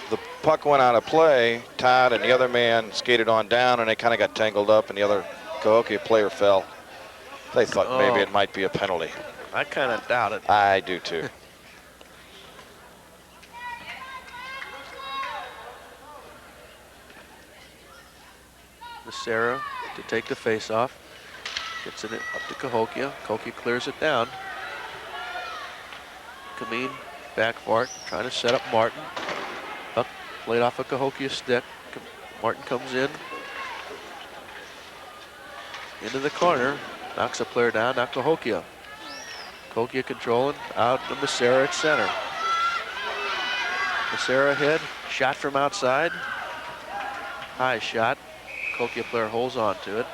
[SPEAKER 2] the puck went out of play, Todd and the other man skated on down, and they kind of got tangled up, and the other Cahokia player fell. They thought maybe it might be a penalty.
[SPEAKER 1] I kind of doubt it.
[SPEAKER 2] I do too.
[SPEAKER 1] Becerra to take the face-off. Gets it up to Cahokia. Cahokia clears it down. Kameen back for it, trying to set up Martin. Puck played off a Cahokia stick. Martin comes in. Into the corner. Knocks a player down, now Cahokia. Cahokia controlling, out to Becerra at center. Becerra hit, shot from outside. High shot. Cahokia player holds on to it.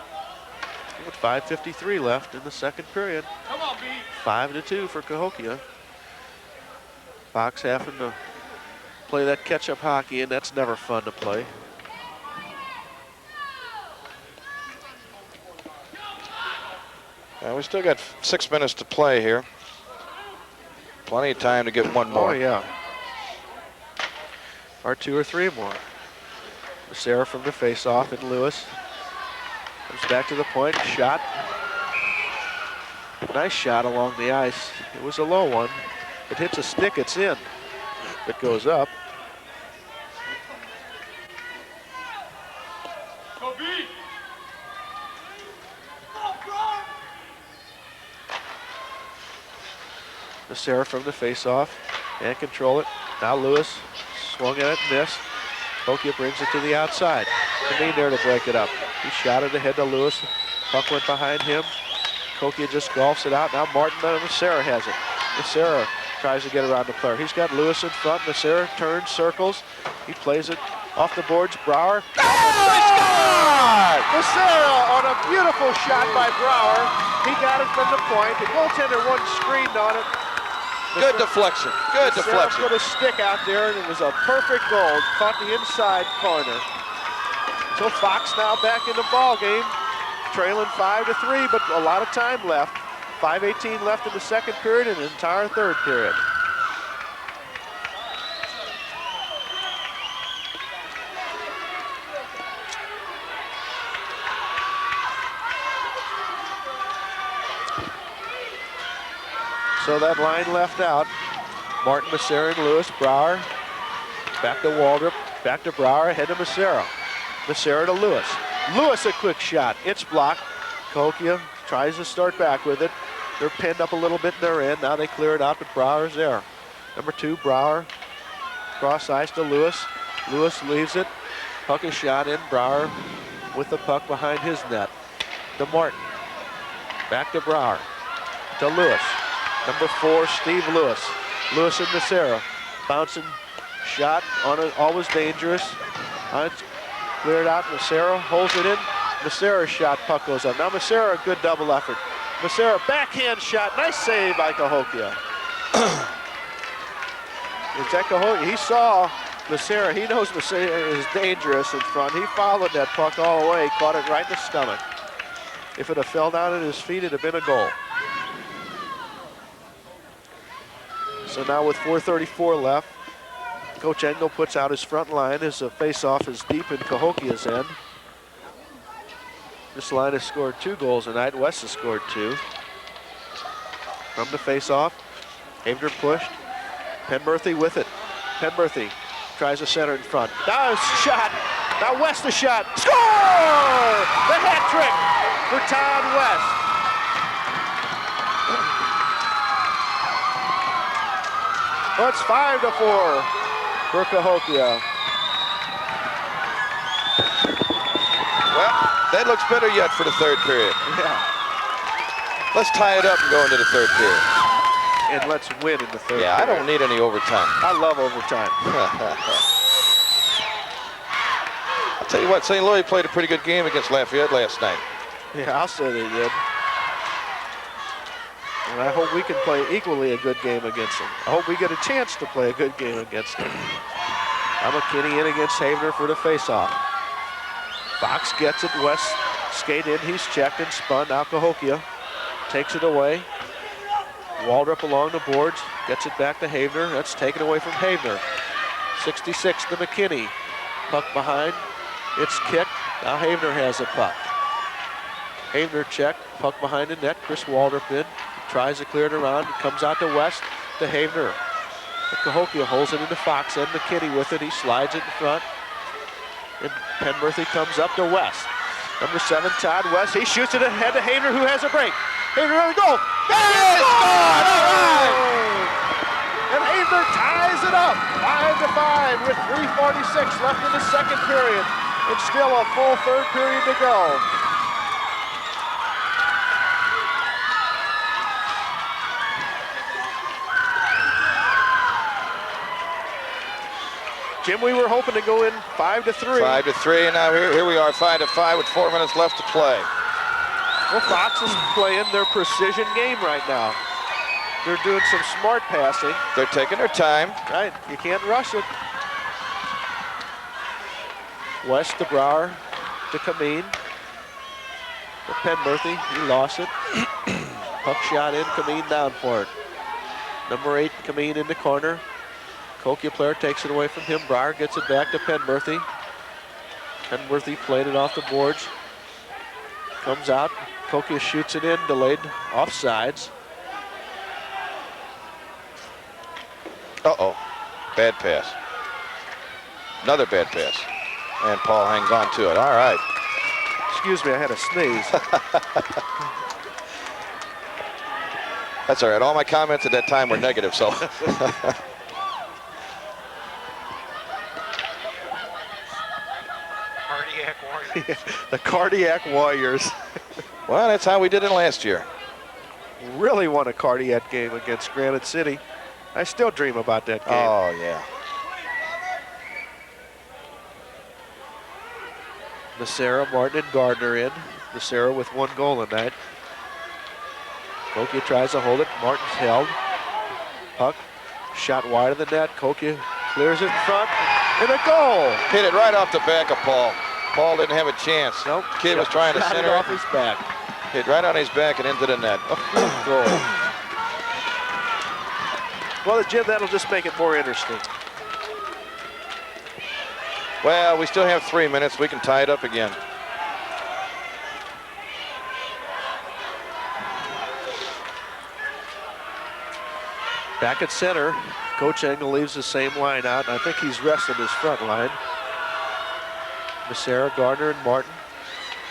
[SPEAKER 1] With 5:53 left in the second period.
[SPEAKER 3] Come on, B.
[SPEAKER 1] 5-2 for Cahokia. Fox having to play that catch-up hockey, and that's never fun to play.
[SPEAKER 2] We still got 6 minutes to play here. Plenty of time to get one more.
[SPEAKER 1] Oh, yeah. Or 2 or 3 more. Becerra from the face-off, and Lewis comes back to the point, shot. Nice shot along the ice. It was a low one. It hits a stick, it's in. It goes up.
[SPEAKER 3] Go B.
[SPEAKER 1] Becerra from the face-off and control it. Now Lewis swung at it, missed. Cahokia brings it to the outside. Kameen there to break it up. He shot it ahead to Lewis. Puck went behind him. Cahokia just golfs it out. Now Martin Becerra has it. Becerra tries to get around the player. He's got Lewis in front. Becerra turns, circles. He plays it off the boards. Brower. Becerra on a beautiful shot by Brower. He got it from the point. The goaltender wasn't screened on it.
[SPEAKER 2] Good deflection. Good
[SPEAKER 1] Becerra
[SPEAKER 2] deflection.
[SPEAKER 1] put a stick out there, and it was a perfect goal. Caught the inside corner. So Fox now back in the ball game, trailing 5-3, but a lot of time left. 5:18 left in the second period and an entire third period. So that line left out. Martin, Becerra, and Lewis. Brower back to Waldrop, back to Brower, ahead to Becerra. Becerra to Lewis. Lewis a quick shot. It's blocked. Cahokia tries to start back with it. They're pinned up a little bit in their end. Now they clear it out, but Brower's there. Number 2, Brower. Cross ice to Lewis. Lewis leaves it. Puck is shot in. Brower with the puck behind his net. To Martin. Back to Brower. To Lewis. Number 4, Steve Lewis. Lewis and Becerra. Bouncing shot on it, always dangerous. It's cleared out. Becerra holds it in. Becerra's shot, puck goes up. Now Becerra, a good double effort. Becerra, backhand shot. Nice save by Cahokia. Cahokia, he saw Becerra. He knows Becerra is dangerous in front. He followed that puck all the way, caught it right in the stomach. If it had fell down at his feet, it'd have been a goal. So now with 4:34 left, Coach Engel puts out his front line as the face-off is deep in Cahokia's end. This line has scored 2 goals tonight. West has scored 2. From the face-off, Havener pushed. Penberthy with it. Penberthy tries to center in front. Now a shot. Now West a shot. Score! The hat trick for Todd West. Well, it's 5-4 for Cahokia.
[SPEAKER 2] Well, that looks better yet for the third period.
[SPEAKER 1] Yeah.
[SPEAKER 2] Let's tie it up and go into the third period.
[SPEAKER 1] And let's win in the third
[SPEAKER 2] Yeah,
[SPEAKER 1] period.
[SPEAKER 2] I don't need any overtime.
[SPEAKER 1] I love overtime.
[SPEAKER 2] I'll tell you what, St. Louis played a pretty good game against Lafayette last night.
[SPEAKER 1] Yeah, I'll say they did. And I hope we can play equally a good game against them. I hope we get a chance to play a good game against them. McKinney in against Havener for the face-off. Fox gets it. West skate in. He's checked and spun. Now Cahokia takes it away. Waldrop along the boards. Gets it back to Havener. That's taken away from Havener. 66 to McKinney. Puck behind. It's kicked. Now Havener has the puck. Havener check. Puck behind the net. Chris Waldrop in. Tries to clear it around. It comes out to West to Havener. Cahokia holds it into Fox and McKinney with it. He slides it in front. And Penberthy comes up to West. Number 7, Todd West. He shoots it ahead to Havener, who has a break. Havener on the goal.
[SPEAKER 2] Hey, scored! All right!
[SPEAKER 1] And Havener ties it up. 5-5 with 3:46 left in the second period. And still a full third period to go. Jim, we were hoping to go in 5-3.
[SPEAKER 2] 5-3, and now here we are, 5-5 with 4 minutes left to play.
[SPEAKER 1] Well, Fox is playing their precision game right now. They're doing some smart passing.
[SPEAKER 2] They're taking their time.
[SPEAKER 1] Right, you can't rush it. West to Brower to Kameen. To Penberthy, he lost it. Puck shot in, Kameen down for it. Number 8, Kameen in the corner. Cahokia player takes it away from him. Brower gets it back to Penberthy. Penberthy played it off the boards. Comes out. Cahokia shoots it in, delayed offsides.
[SPEAKER 2] Uh-oh, bad pass. Another bad pass. And Paul hangs on to it. All right.
[SPEAKER 1] Excuse me, I had a sneeze.
[SPEAKER 2] That's all right. All my comments at that time were negative, so.
[SPEAKER 3] Cardiac warrior.
[SPEAKER 1] The Cardiac Warriors
[SPEAKER 2] Well, that's how we did it last year.
[SPEAKER 1] really won a cardiac game against Granite City. I still dream about that game.
[SPEAKER 2] Oh, yeah.
[SPEAKER 1] Becerra, Martin, and Gardner in. Becerra with 1 goal tonight. Cahokia tries to hold it. Martin's held. Puck shot wide of the net. Cahokia clears it in front. And a goal!
[SPEAKER 2] Hit it right off the back of Paul. Paul didn't have a chance.
[SPEAKER 1] Nope.
[SPEAKER 2] Kid was trying to
[SPEAKER 1] Shot
[SPEAKER 2] center
[SPEAKER 1] it
[SPEAKER 2] it.
[SPEAKER 1] off his back.
[SPEAKER 2] Hit right on his back and into the net.
[SPEAKER 1] A fluke goal. Well, Jim, that'll just make it more interesting.
[SPEAKER 2] Well, we still have 3 minutes. We can tie it up again.
[SPEAKER 1] Back at center, Coach Engel leaves the same line out. I think he's rested his front line. Becerra, Gardner, and Martin.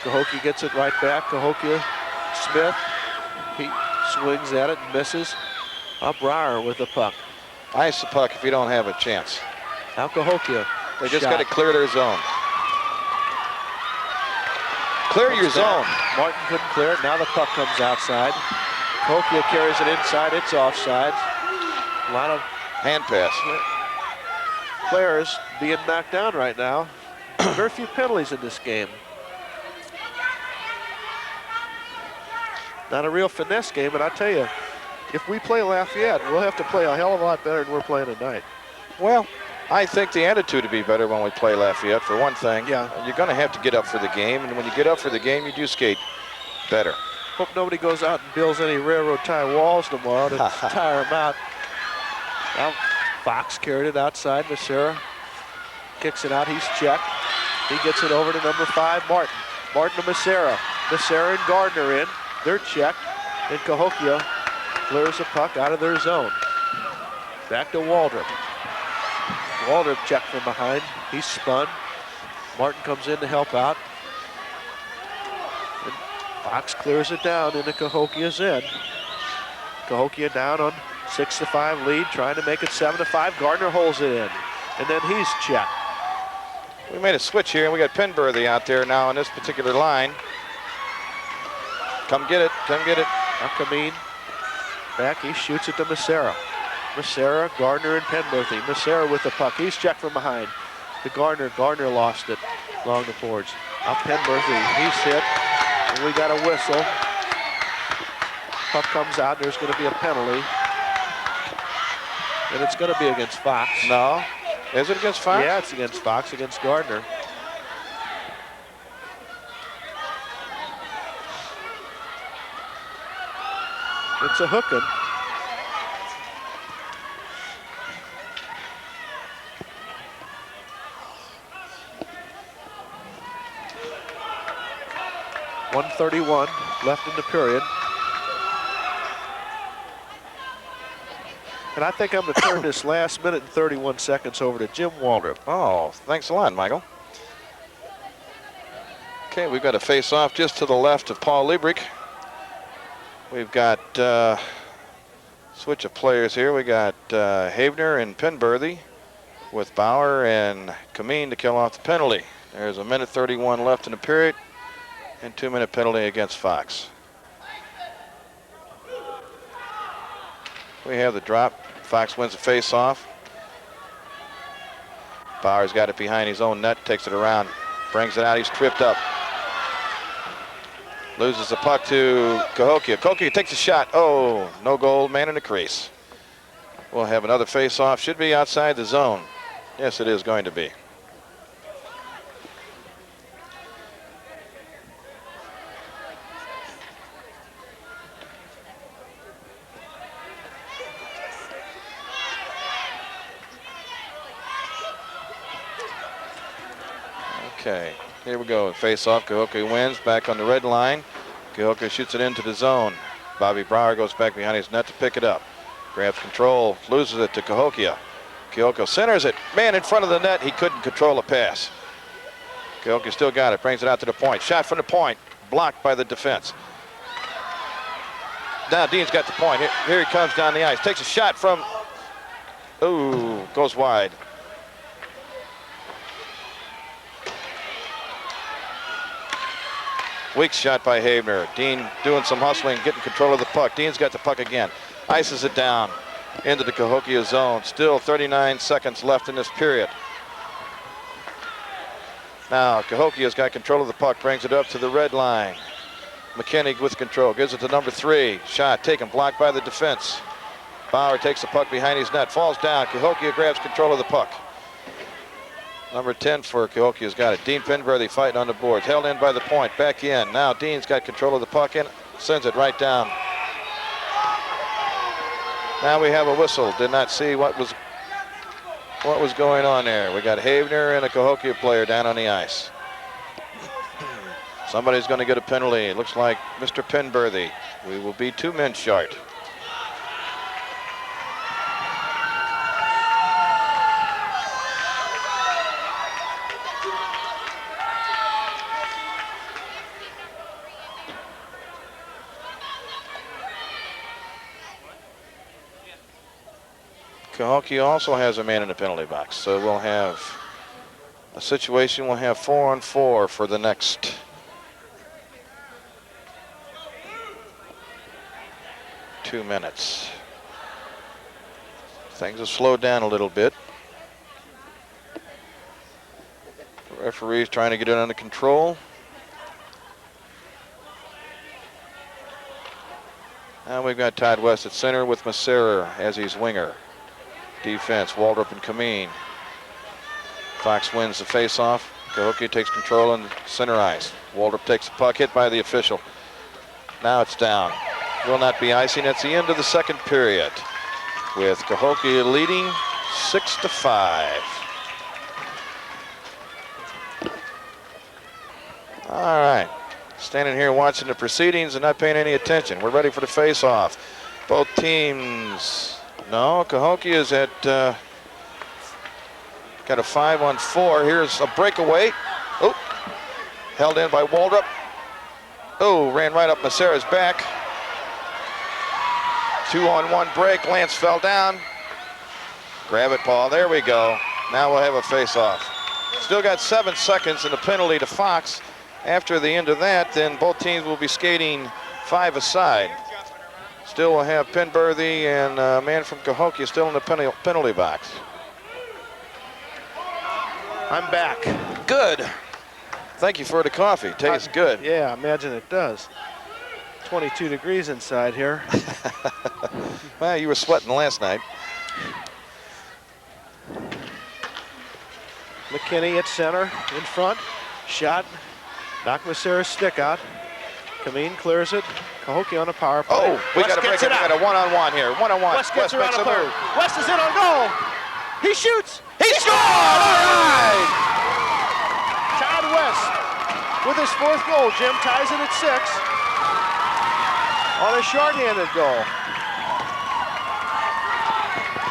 [SPEAKER 1] Cahokia gets it right back. Cahokia, Smith. He swings at it and misses. Brower with the puck.
[SPEAKER 2] Ice the puck if you don't have a chance.
[SPEAKER 1] Now Cahokia.
[SPEAKER 2] They just
[SPEAKER 1] shot.
[SPEAKER 2] got to clear their zone. Clear your zone.
[SPEAKER 1] Martin couldn't clear it. Now the puck comes outside. Cahokia carries it inside. It's offside. A lot of
[SPEAKER 2] Hand pass.
[SPEAKER 1] players being knocked down right now. Very few penalties in this game. Not a real finesse game, but I tell you, if we play Lafayette, we'll have to play a hell of a lot better than we're playing tonight.
[SPEAKER 2] Well, I think the attitude would be better when we play Lafayette, for one thing.
[SPEAKER 1] Yeah.
[SPEAKER 2] You're going to have to get up for the game, and when you get up for the game, you do skate better.
[SPEAKER 1] Hope nobody goes out and builds any railroad tie walls tomorrow to tire them out. Now, Fox carried it outside. Becerra kicks it out. He's checked. He gets it over to number 5, Martin. Martin to Becerra. Becerra and Gardner in. They're checked. And Cahokia clears the puck out of their zone. Back to Waldrop. Waldrop checked from behind. He's spun. Martin comes in to help out. And Fox clears it down into Cahokia's end. Cahokia down on 6-5 lead, trying to make it 7-5. Gardner holds it in. And then he's checked.
[SPEAKER 2] We made a switch here, and we got Penberthy out there now on this particular line. Come get it, come get it.
[SPEAKER 1] Akameen back, he shoots it to Becerra. Becerra, Gardner, and Penberthy. Becerra with the puck, he's checked from behind. To Gardner, Gardner lost it along the boards. Now Penberthy, he's hit, and we got a whistle. Puck comes out, there's gonna be a penalty. And it's gonna be against Fox.
[SPEAKER 2] No, is it against Fox?
[SPEAKER 1] Yeah, it's against Fox, against Gardner. It's a hooking. .131 left in the period. And I think I'm going to turn this last minute and 31 seconds over to Jim Waldrop.
[SPEAKER 2] Oh, thanks a lot, Michael. Okay, we've got a face-off just to the left of Paul Liebrich. We've got switch of players here. We got Havener and Penberthy with Bauer and Kameen to kill off the penalty. There's a minute 31 left in the period and 2-minute penalty against Fox. We have the drop. Fox wins the face-off. Bauer's got it behind his own net, takes it around, brings it out. He's tripped up. Loses the puck to Cahokia. Cahokia takes a shot. Oh, no goal, man in the crease. We'll have another face-off. Should be outside the zone. Yes, it is going to be. Okay, here we go. Face-off. Cahokia wins. Back on the red line. Cahokia shoots it into the zone. Bobby Brower goes back behind his net to pick it up. Grabs control. Loses it to Cahokia. Cahokia centers it. Man in front of the net. He couldn't control a pass. Cahokia still got it. Brings it out to the point. Shot from the point. Blocked by the defense. Now Dean's got the point. Here he comes down the ice. Takes a shot from... Ooh, goes wide. Weak shot by Havener. Dean doing some hustling, getting control of the puck. Dean's got the puck again. Ices it down into the Cahokia zone. Still 39 seconds left in this period. Now Cahokia's got control of the puck, brings it up to the red line. McKinney with control, gives it to number 3. Shot taken, blocked by the defense. Bauer takes the puck behind his net, falls down. Cahokia grabs control of the puck. Number 10 for Cahokia's got it. Dean Penberthy fighting on the boards. Held in by the point. Back in. Now Dean's got control of the puck and sends it right down. Now we have a whistle. Did not see what was going on there. We got Havener and a Cahokia player down on the ice. Somebody's going to get a penalty. It looks like Mr. Penberthy. We will be 2 men short. Cahokia also has a man in the penalty box, so we'll have a situation. We'll have 4-on-4 for the next 2 minutes. Things have slowed down a little bit. The referee's trying to get it under control. Now we've got Todd West at center with Masera as his winger. Defense, Waldrop and Kameen. Fox wins the face-off. Cahokia takes control on the center ice. Waldrop takes the puck, hit by the official. Now it's down. Will not be icing. That's the end of the second period, with Cahokia leading 6-5. All right. Standing here watching the proceedings and not paying any attention. We're ready for the face-off. Both teams. No, Cahokia is at got a 5-on-4. Here's a breakaway. Oh, held in by Waldrop. Oh, ran right up Masera's back. 2-on-1 break. Lance fell down. Grab it, Paul. There we go. Now we'll have a face-off. Still got 7 seconds and a penalty to Fox. After the end of that, then both teams will be skating 5 aside. Still we'll have Penberthy and a man from Cahokia still in the penalty box.
[SPEAKER 1] I'm back.
[SPEAKER 2] Good. Thank you for the coffee. Tastes good.
[SPEAKER 1] Yeah, I imagine it does. 22 degrees inside here.
[SPEAKER 2] Well, you were sweating last night.
[SPEAKER 1] McKinney at center, in front. Shot. Knocked Masera's stick out. Kameen clears it. Cahokia on a power play.
[SPEAKER 2] Oh, we got to break it. We got a one-on-one here. One-on-one.
[SPEAKER 1] West gets around
[SPEAKER 2] makes
[SPEAKER 1] a move. West is in on goal. He shoots.
[SPEAKER 2] He scored! All right!
[SPEAKER 1] Todd West with his 4th goal. Jim ties it at 6 on a shorthanded goal.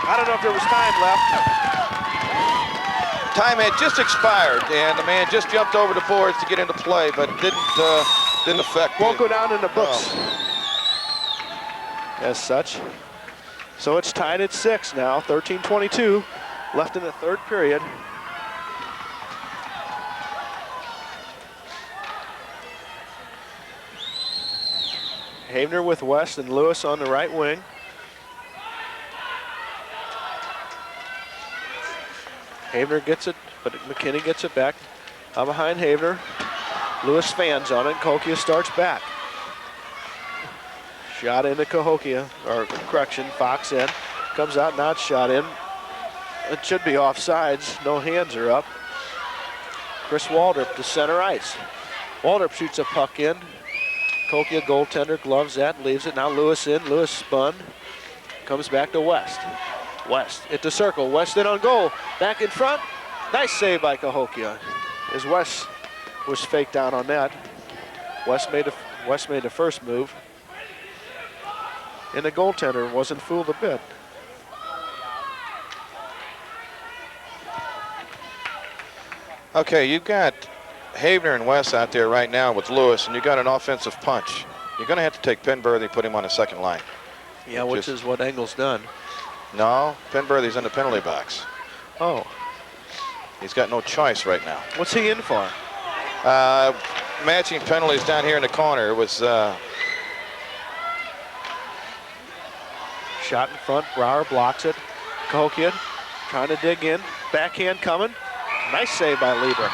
[SPEAKER 1] I don't know if there was time left.
[SPEAKER 2] Time had just expired, and the man just jumped over the boards to get into play, but didn't affect.
[SPEAKER 1] Won't go down in the books as such. So it's tied at 6 now. 13:22 left in the 3rd period. Havener with West and Lewis on the right wing. Havener gets it, but McKinney gets it back. Behind Havener. Lewis fans on it. Cahokia starts back. Shot into Cahokia, or correction, Fox in. Comes out, not shot in. It should be offsides. No hands are up. Chris Waldrop to center ice. Waldrop shoots a puck in. Cahokia goaltender gloves that, leaves it. Now Lewis in. Lewis spun. Comes back to West. West at the circle. West in on goal. Back in front. Nice save by Cahokia. As West was faked out on that. West made the first move. And the goaltender wasn't fooled a bit.
[SPEAKER 2] Okay, you've got Havener and West out there right now with Lewis, and you've got an offensive punch. You're going to have to take Penberthy and put him on the second line.
[SPEAKER 1] Yeah, which is what Engel's done.
[SPEAKER 2] No, Penberthy's in the penalty box.
[SPEAKER 1] Oh.
[SPEAKER 2] He's got no choice right now.
[SPEAKER 1] What's he in for?
[SPEAKER 2] Matching penalties down here in the corner. It was
[SPEAKER 1] shot in front. Brower blocks it. Cahokia trying to dig in. Backhand coming. Nice save by Liebrich.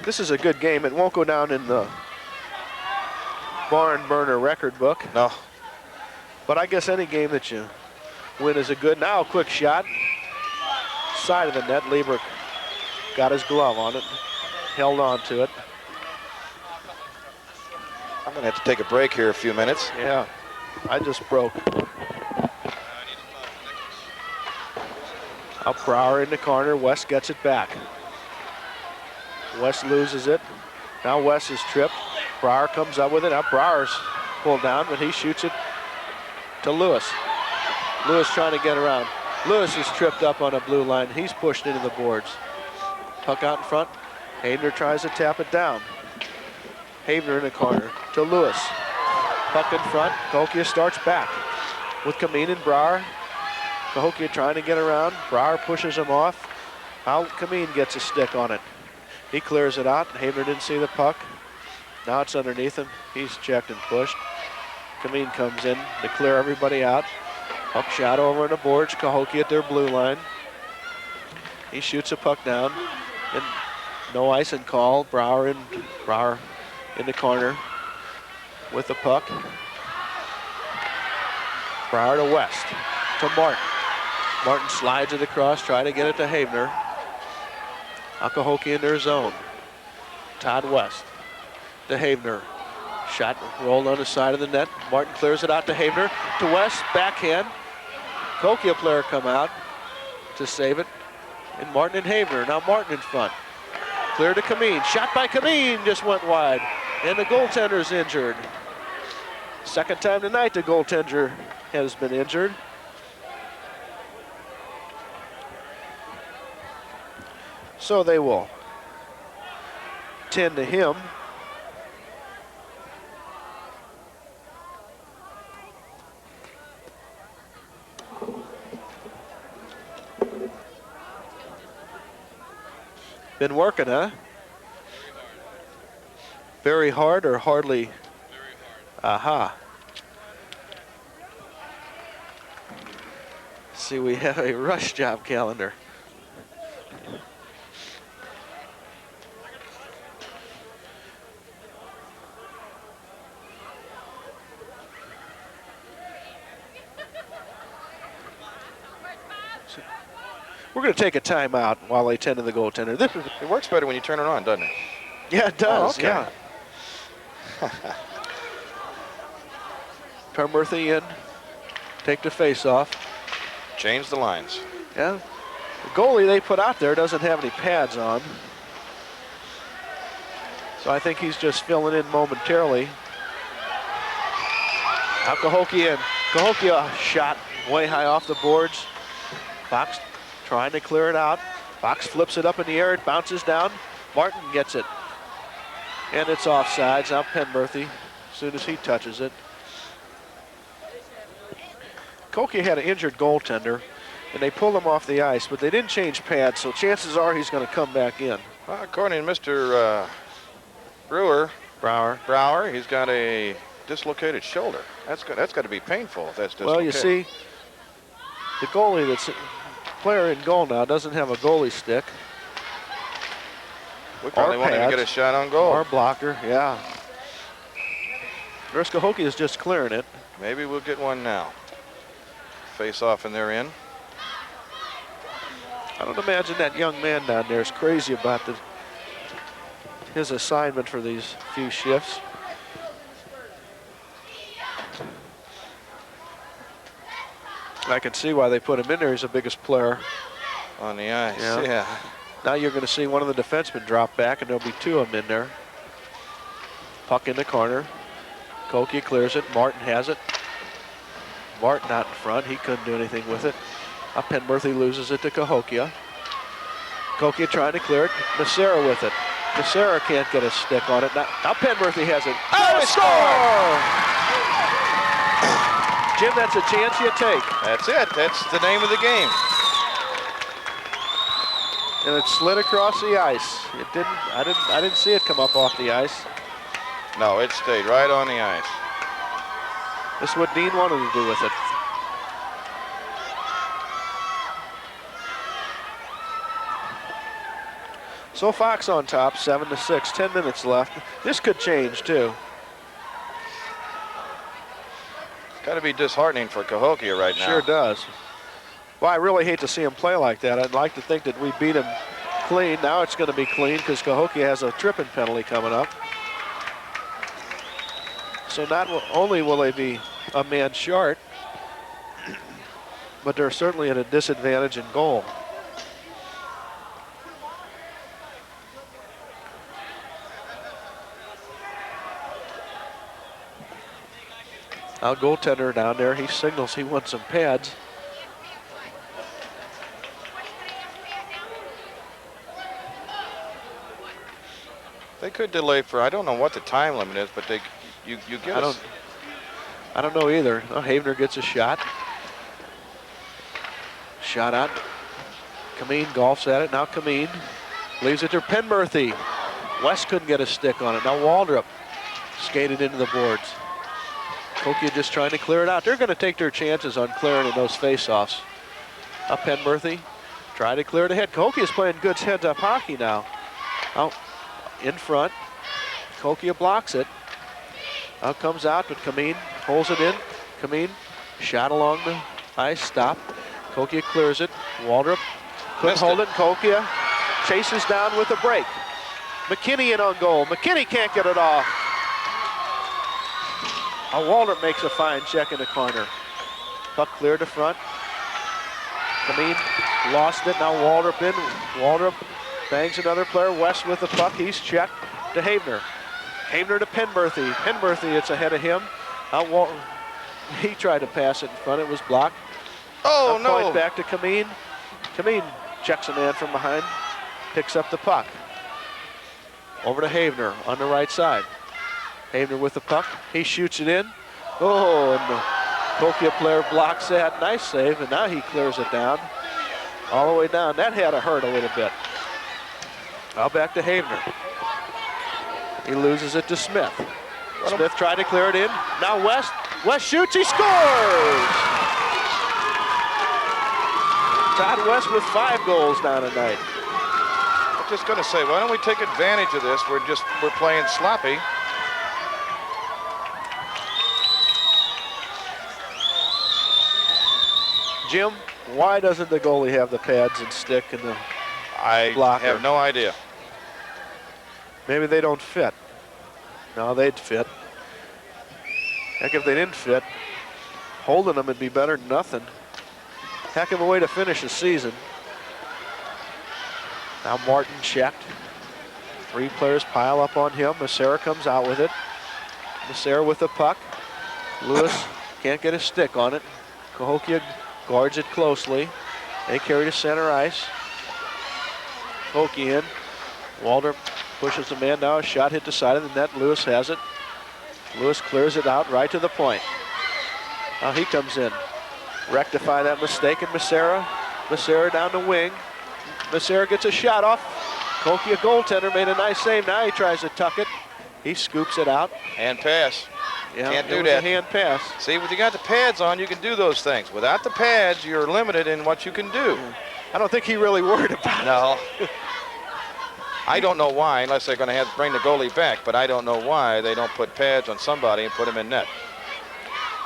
[SPEAKER 1] This is a good game. It won't go down in the barn burner record book.
[SPEAKER 2] No.
[SPEAKER 1] But I guess any game that you win is a good. Now a quick shot. Side of the net. Liebrich got his glove on it. Held on to it.
[SPEAKER 2] I'm going to have to take a break here a few minutes.
[SPEAKER 1] Yeah. I just broke. Up Brower in the corner. West gets it back. West loses it. Now West is tripped. Brower comes up with it. Now Brower's pulled down, but he shoots it to Lewis. Lewis trying to get around. Lewis is tripped up on a blue line. He's pushed into the boards. Puck out in front. Havener tries to tap it down. Havener in the corner to Lewis. Puck in front. Cahokia starts back with Kameen and Brower. Cahokia trying to get around. Brower pushes him off. Al Kameen gets a stick on it. He clears it out. Havener didn't see the puck. Now it's underneath him. He's checked and pushed. Kameen comes in to clear everybody out. Puck shot over on the boards. Cahokia at their blue line. He shoots a puck down. And no icing call. Brower in the corner with the puck. Brower to West. To Martin. Martin slides it across, trying to get it to Havener. Cahokia in their zone. Todd West to Havener. Shot rolled on the side of the net. Martin clears it out to Havener. To West, backhand. Cahokia player come out to save it. And Martin and Havener. Now Martin in front. Clear to Kameen. Shot by Kameen just went wide. And the goaltender's injured. Second time tonight the goaltender has been injured. So they will tend to him. Been working, huh? Very hard or hardly? Very hard. Aha. See, we have a rush job calendar. We're going to take a timeout while they tend to the goaltender. This is,
[SPEAKER 2] It works better when you turn it on, doesn't it?
[SPEAKER 1] yeah, it does.
[SPEAKER 2] Oh, okay.
[SPEAKER 1] Yeah. Penberthy in. Take the face off.
[SPEAKER 2] Change the lines.
[SPEAKER 1] Yeah. The goalie they put out there doesn't have any pads on. So I think he's just filling in momentarily. Now Cahokia in. Cahokia shot way high off the boards. Fox trying to clear it out. Fox flips it up in the air. It bounces down. Martin gets it. And it's offsides. Now Penberthy, as soon as he touches it. Cahokia had an injured goaltender, and they pulled him off the ice, but they didn't change pads, so chances are he's going to come back in.
[SPEAKER 2] Well, according to Mr. Brower, he's got a dislocated shoulder. That's got to be painful if that's dislocated.
[SPEAKER 1] Well, you see, the goalie that's player in goal now doesn't have a goalie stick.
[SPEAKER 2] We probably won't even get a shot on goal.
[SPEAKER 1] Or blocker, yeah. There's Cahokia is just clearing it.
[SPEAKER 2] Maybe we'll get one now. Face off and they're in.
[SPEAKER 1] I don't imagine that young man down there is crazy about his assignment for these few shifts. I can see why they put him in there. He's the biggest player
[SPEAKER 2] on the ice.
[SPEAKER 1] Yeah.
[SPEAKER 2] Yeah.
[SPEAKER 1] Now you're going to see one of the defensemen drop back, and there'll be two of them in there. Puck in the corner. Cahokia clears it. Martin has it. Martin out in front. He couldn't do anything with it. Penberthy loses it to Cahokia. Cahokia trying to clear it. Becerra with it. Becerra can't get a stick on it. Now Penberthy has it. Oh, score! Jim, that's a chance you take.
[SPEAKER 2] That's it. That's the name of the game.
[SPEAKER 1] And it slid across the ice. It didn't. I didn't see it come up off the ice.
[SPEAKER 2] No, it stayed right on the ice.
[SPEAKER 1] This is what Dean wanted to do with it. So Fox on top, 7-6, 10 minutes left. This could change too.
[SPEAKER 2] It's got to be disheartening for Cahokia right now.
[SPEAKER 1] Sure does. Well, I really hate to see him play like that. I'd like to think that we beat him clean. Now it's going to be clean because Cahokia has a tripping penalty coming up. So not only will they be a man short, but they're certainly at a disadvantage in goal. Our goaltender down there, he signals he wants some pads.
[SPEAKER 2] They could delay for, I don't know what the time limit is, but you get us.
[SPEAKER 1] I don't know either. Oh, Havener gets a shot. Shot out. Kameen golfs at it. Now Kameen leaves it to Penberthy. West couldn't get a stick on it. Now Waldrop skated into the boards. Cahokia just trying to clear it out. They're going to take their chances on clearing in those face-offs. Up Penberthy, try to clear it ahead. Cahokia is playing good heads-up hockey now. Out in front. Cahokia blocks it. Out comes out, but Kameen holds it in. Kameen shot along the ice, stop. Cahokia clears it. Waldrop couldn't hold it. Cahokia chases down with a break. McKinney in on goal. McKinney can't get it off. Waldrop makes a fine check in the corner. Puck cleared to front. Kameen lost it. Now Waldrop in. Waldrop bangs another player. West with the puck. He's checked to Havener. Havener to Penberthy. Penberthy, it's ahead of him. Now he tried to pass it in front. It was blocked.
[SPEAKER 2] Oh, no.
[SPEAKER 1] Point back to Kameen. Kameen checks a man from behind. Picks up the puck. Over to Havener on the right side. Havener with the puck. He shoots it in. Oh, and the Cahokia player blocks that. Nice save, and now he clears it down. All the way down. That had to hurt a little bit. Now back to Havener. He loses it to Smith. Smith tried to clear it in. Now West. West shoots. He scores! Todd West with 5 goals now tonight.
[SPEAKER 2] I'm just going to say, why don't we take advantage of this? We're playing sloppy.
[SPEAKER 1] Jim, why doesn't the goalie have the pads and stick and the blocker?
[SPEAKER 2] I have no idea.
[SPEAKER 1] Maybe they don't fit. No, they'd fit. Heck, if they didn't fit, holding them would be better than nothing. Heck of a way to finish the season. Now Martin checked. 3 players pile up on him. Massera comes out with it. Massera with the puck. Lewis can't get a stick on it. Cahokia guards it closely. They carry to center ice. Cahokia in. Waldrop pushes the man now. A shot hit the side of the net. Lewis has it. Lewis clears it out right to the point. Now he comes in. Rectify that mistake, and Massera down the wing. Massera gets a shot off. Cahokia goaltender made a nice save. Now he tries to tuck it. He scoops it out.
[SPEAKER 2] Hand pass.
[SPEAKER 1] Yeah,
[SPEAKER 2] Can't do
[SPEAKER 1] it was
[SPEAKER 2] that.
[SPEAKER 1] a hand pass.
[SPEAKER 2] See, when you got the pads on, you can do those things. Without the pads, you're limited in what you can do.
[SPEAKER 1] I don't think he really worried about it.
[SPEAKER 2] No. I don't know why, unless they're going to have to bring the goalie back, but I don't know why they don't put pads on somebody and put him in net.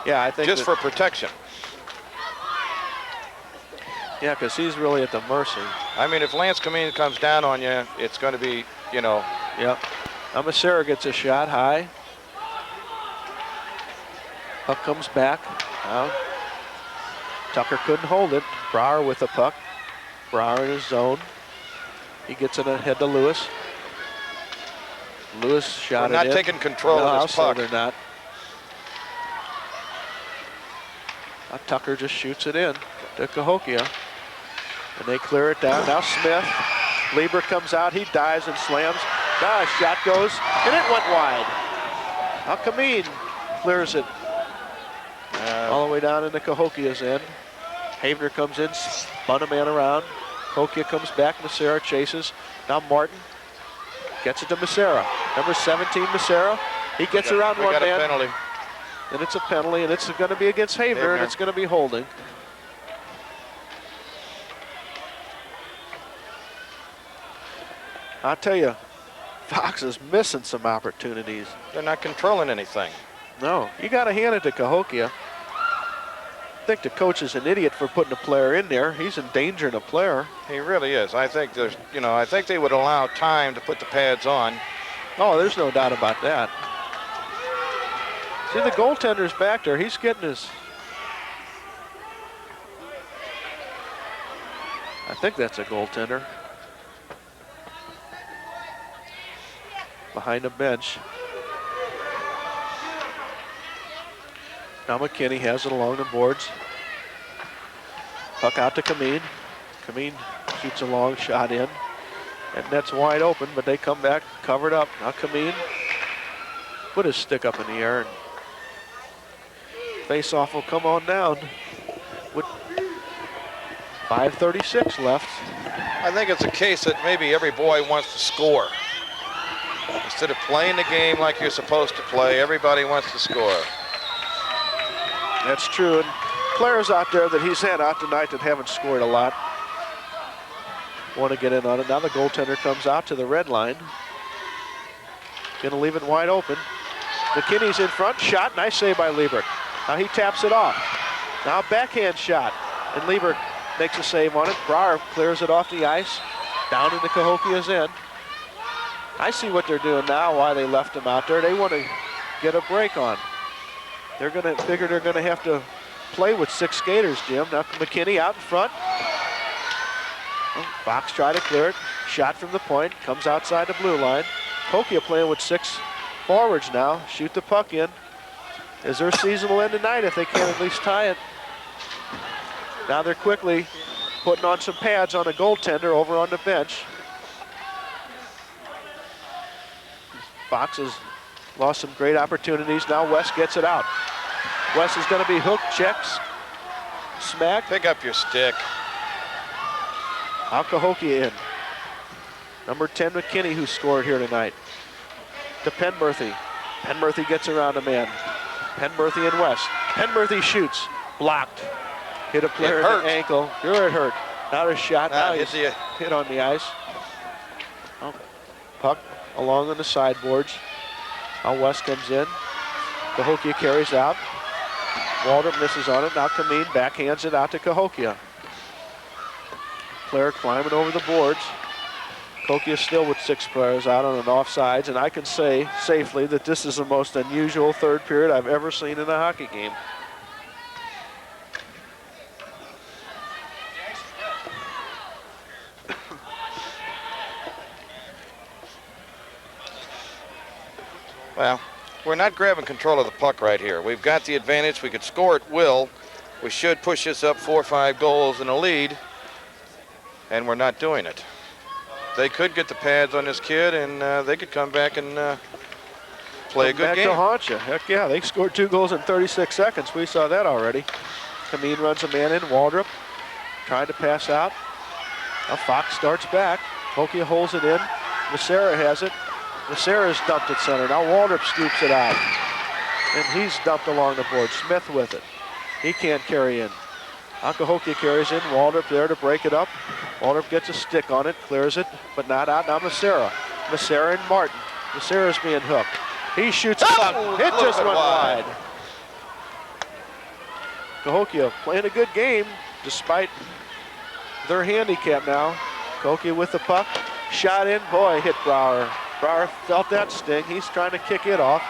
[SPEAKER 1] Yeah, I think
[SPEAKER 2] just for protection.
[SPEAKER 1] Yeah, because he's really at the mercy.
[SPEAKER 2] I mean, if Lance Kameen comes down on you, it's going to be, you know.
[SPEAKER 1] Yep. Now Massera gets a shot high. Puck comes back. Now Tucker couldn't hold it. Brower with the puck. Brower in his zone. He gets it ahead to Lewis. Lewis shot it in.
[SPEAKER 2] Not taking control of this puck.
[SPEAKER 1] They're not. Now Tucker just shoots it in to Cahokia. And they clear it down. Now Smith. Lieber comes out. He dives and slams. Now a shot goes, and it went wide. Now Kameen clears it all the way down into Cahokia's end. Havener comes in, spun a man around. Cahokia comes back. Massera chases. Now Martin gets it to Massera. Number 17, Massera. He gets around one man.
[SPEAKER 2] We got a penalty.
[SPEAKER 1] And it's a penalty, and it's going to be against Havener, and it's going to be holding. I'll tell you, Fox is missing some opportunities.
[SPEAKER 2] They're not controlling anything.
[SPEAKER 1] No, you got to hand it to Cahokia. I think the coach is an idiot for putting a player in there. He's endangering a player.
[SPEAKER 2] He really is. I think there's, you know, I think they would allow time to put the pads on.
[SPEAKER 1] Oh, there's no doubt about that. See, the goaltender's back there. He's getting his... I think that's a goaltender. Behind the bench. Now McKinney has it along the boards. Puck out to Kameen. Kameen shoots a long shot in. And net's wide open, but they come back covered up. Now Kameen put his stick up in the air, and face-off will come on down. 5:36 left.
[SPEAKER 2] I think it's a case that maybe every boy wants to score. Instead of playing the game like you're supposed to play, everybody wants to score.
[SPEAKER 1] That's true, and players out there that he's had out tonight that haven't scored a lot want to get in on it. Now the goaltender comes out to the red line. Gonna leave it wide open. McKinney's in front, shot, nice save by Liebert. Now he taps it off. Now backhand shot, and Liebert makes a save on it. Brower clears it off the ice, down into Cahokia's end. I see what they're doing now, why they left him out there. They want to get a break on. They're gonna figure they're gonna have to play with 6 skaters, Jim. Now McKinney out in front. Well, Fox tried to clear it. Shot from the point, comes outside the blue line. Cahokia playing with 6 forwards now. Shoot the puck in. As their season will end tonight if they can't at least tie it. Now they're quickly putting on some pads on a goaltender over on the bench. Fox has lost some great opportunities. Now West gets it out. West is going to be hooked, checks, smack.
[SPEAKER 2] Pick up your stick.
[SPEAKER 1] Out Cahokia in. Number 10, McKinney, who scored here tonight. To Penberthy. Penberthy gets around a man. Penberthy and West. Penberthy shoots. Blocked. Hit a player in the ankle. Sure, it hurt. Not a shot. Now he's hit on the ice. Oh, puck along on the sideboards. Now West comes in. Cahokia carries out. Waldrop misses on it. Now Kameen backhands it out to Cahokia. Player climbing over the boards. Cahokia still with 6 players out on an offsides, and I can say safely that this is the most unusual third period I've ever seen in a hockey game.
[SPEAKER 2] Well, we're not grabbing control of the puck right here. We've got the advantage. We could score at will. We should push this up 4 or 5 goals in a lead, and we're not doing it. They could get the pads on this kid, and they could come back and play a good game.
[SPEAKER 1] Back to haunt you. Heck yeah, they scored 2 goals in 36 seconds. We saw that already. Kameen runs a man in. Waldrop trying to pass out. Now Fox starts back. Cahokia holds it in. Becerra has it. Becerra's dumped at center. Now Waldrop scoops it out. And he's dumped along the board. Smith with it. He can't carry in. Now Cahokia carries in. Waldrop there to break it up. Waldrop gets a stick on it, clears it, but not out. Now Becerra. Becerra and Martin. Becerra's being hooked. He shoots a puck. It just went wide. Cahokia playing a good game despite their handicap now. Cahokia with the puck. Shot in. Boy, hit Brower. Brower felt that sting. He's trying to kick it off.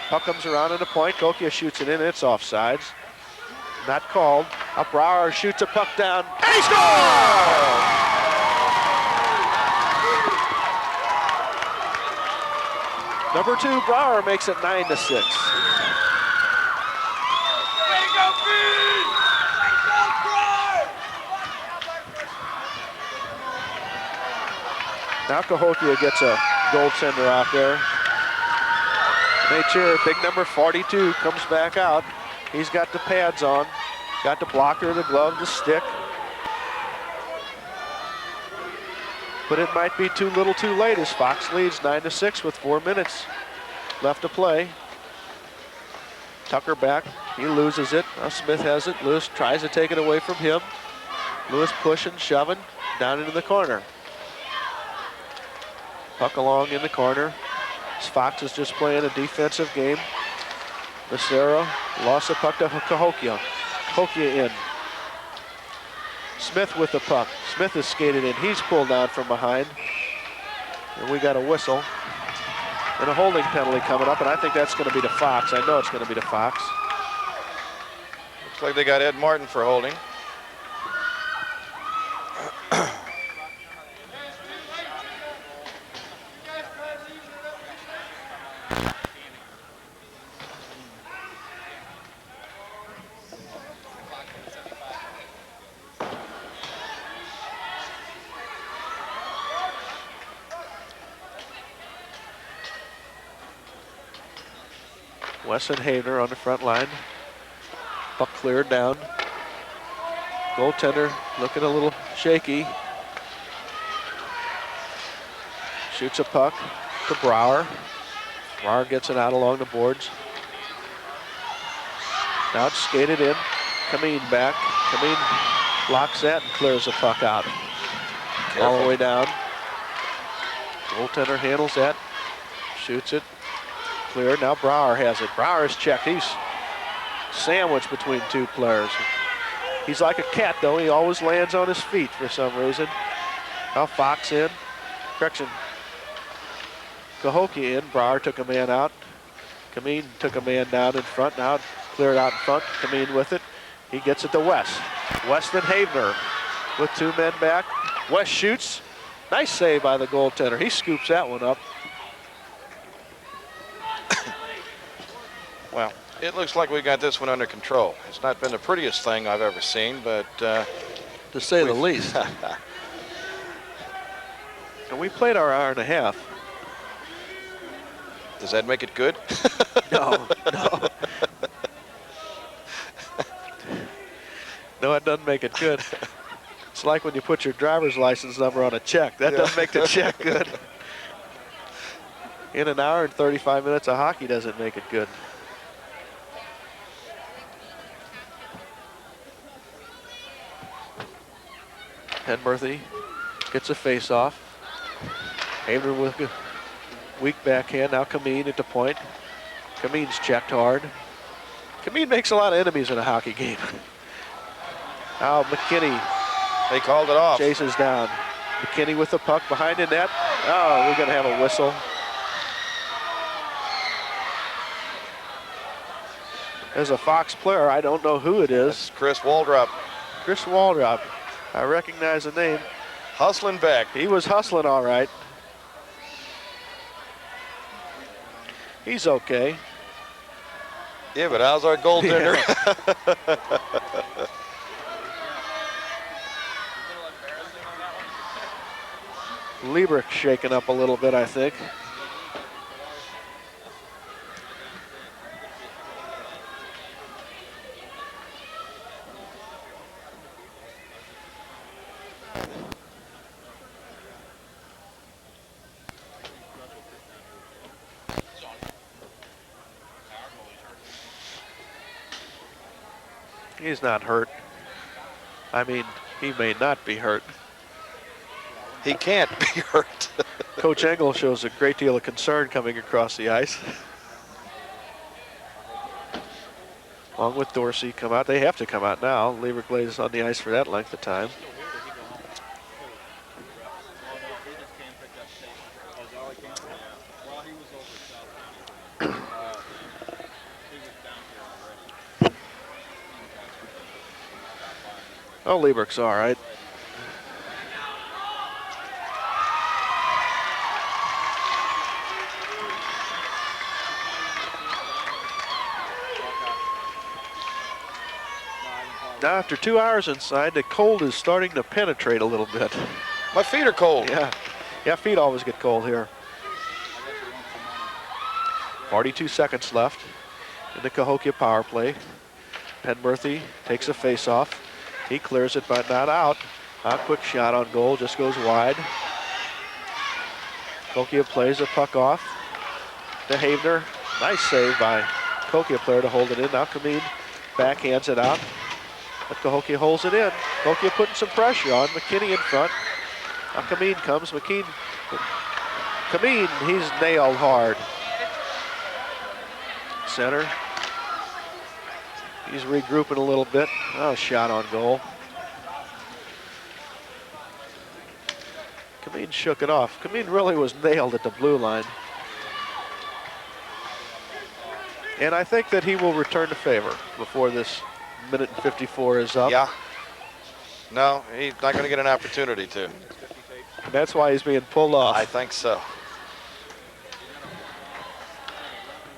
[SPEAKER 1] Puck comes around on the point. Cahokia shoots it in. It's offsides. Not called. Up Brower shoots a puck down. And he scores! Number 2, Brower makes it 9-6.
[SPEAKER 3] Way to go, Pete! Way to go, Brower!
[SPEAKER 1] Now Cahokia gets a goaltender out there. They cheer. Big number 42 comes back out. He's got the pads on. Got the blocker, the glove, the stick. But it might be too little too late as Fox leads 9-6 with 4 minutes left to play. Tucker back, he loses it. Now Smith has it. Lewis tries to take it away from him. Lewis pushing, shoving, down into the corner. Puck along in the corner. Fox is just playing a defensive game. Becerra lost the puck to Cahokia. Cahokia in. Smith with the puck. Smith is skated in. He's pulled down from behind. And we got a whistle. And a holding penalty coming up, and I think that's going to be to Fox. I know it's going to be to Fox.
[SPEAKER 2] Looks like they got Ed Martin for holding.
[SPEAKER 1] Wes and Hayner on the front line. Puck cleared down. Goaltender looking a little shaky. Shoots a puck to Brower. Brower gets it out along the boards. Now it's skated in. Kameen back. Kameen blocks that and clears the puck out. All the way down. Goaltender handles that. Shoots it. Clear. Now Brower has it. Brower's checked. He's sandwiched between two players. He's like a cat, though. He always lands on his feet for some reason. Now Fox in. Correction. Cahokia in. Brower took a man out. Kameen took a man down in front. Now cleared out in front. Kameen with it. He gets it to West. West and Havener with two men back. West shoots. Nice save by the goaltender. He scoops that one up.
[SPEAKER 2] Well, it looks like we got this one under control. It's not been the prettiest thing I've ever seen, but
[SPEAKER 1] to say the least. And we played our hour and a half.
[SPEAKER 2] Does that make it good?
[SPEAKER 1] No. No, it doesn't make it good. It's like when you put your driver's license number on a check. That doesn't make the check good. In an hour and 35 minutes of hockey doesn't make it good. Penberthy gets a face-off. Haver with a weak backhand. Now Kameen at the point. Kameen's checked hard. Kameen makes a lot of enemies in a hockey game. Now McKinney.
[SPEAKER 2] They called it off.
[SPEAKER 1] Chases down. McKinney with the puck behind the net. Oh, we're going to have a whistle. There's a Fox player. I don't know who it is.
[SPEAKER 2] It's Chris Waldrop.
[SPEAKER 1] Chris Waldrop. I recognize the name.
[SPEAKER 2] Hustling back.
[SPEAKER 1] He was hustling all right. He's okay.
[SPEAKER 2] Yeah, but how's our goaltender?
[SPEAKER 1] Liebrick shaken up a little bit, I think. He's not hurt. I mean, he may not be hurt.
[SPEAKER 2] He can't be hurt.
[SPEAKER 1] Coach Engel shows a great deal of concern coming across the ice. Along with Dorsey come out. They have to come out now. Liebrick lays on the ice for that length of time. Oh, Liebrick's all right. Now, after 2 hours inside, the cold is starting to penetrate a little bit.
[SPEAKER 2] My feet are cold.
[SPEAKER 1] Yeah, feet always get cold here. 42 seconds left in the Cahokia power play. Penberthy takes a face-off. He clears it, but not out. A quick shot on goal, just goes wide. Cahokia plays the puck off to Havener. Nice save by Cahokia player to hold it in. Now Kameen backhands it out. But Cahokia holds it in. Cahokia putting some pressure on. McKinney in front. Now Kameen comes. Kameen, he's nailed hard. Center. He's regrouping a little bit. Oh, shot on goal. Kameen shook it off. Kameen really was nailed at the blue line. And I think that he will return to favor before this minute and 54 is up.
[SPEAKER 2] Yeah. No, he's not going to get an opportunity to.
[SPEAKER 1] That's why he's being pulled off.
[SPEAKER 2] I think so.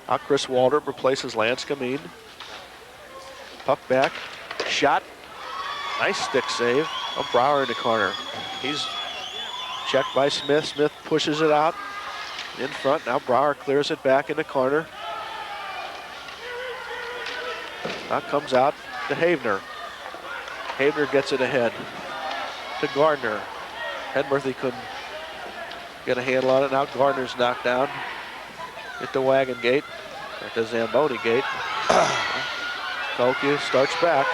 [SPEAKER 1] Now Chris Waldrop replaces Lance Kameen. Puck back, shot, nice stick save. Oh, Brower in the corner. He's checked by Smith. Smith pushes it out in front. Now Brower clears it back in the corner. Now comes out to Havener. Havener gets it ahead to Gardner. Henworthy couldn't get a handle on it. Now Gardner's knocked down at the wagon gate, or at the Zamboni gate. Cahokia starts back.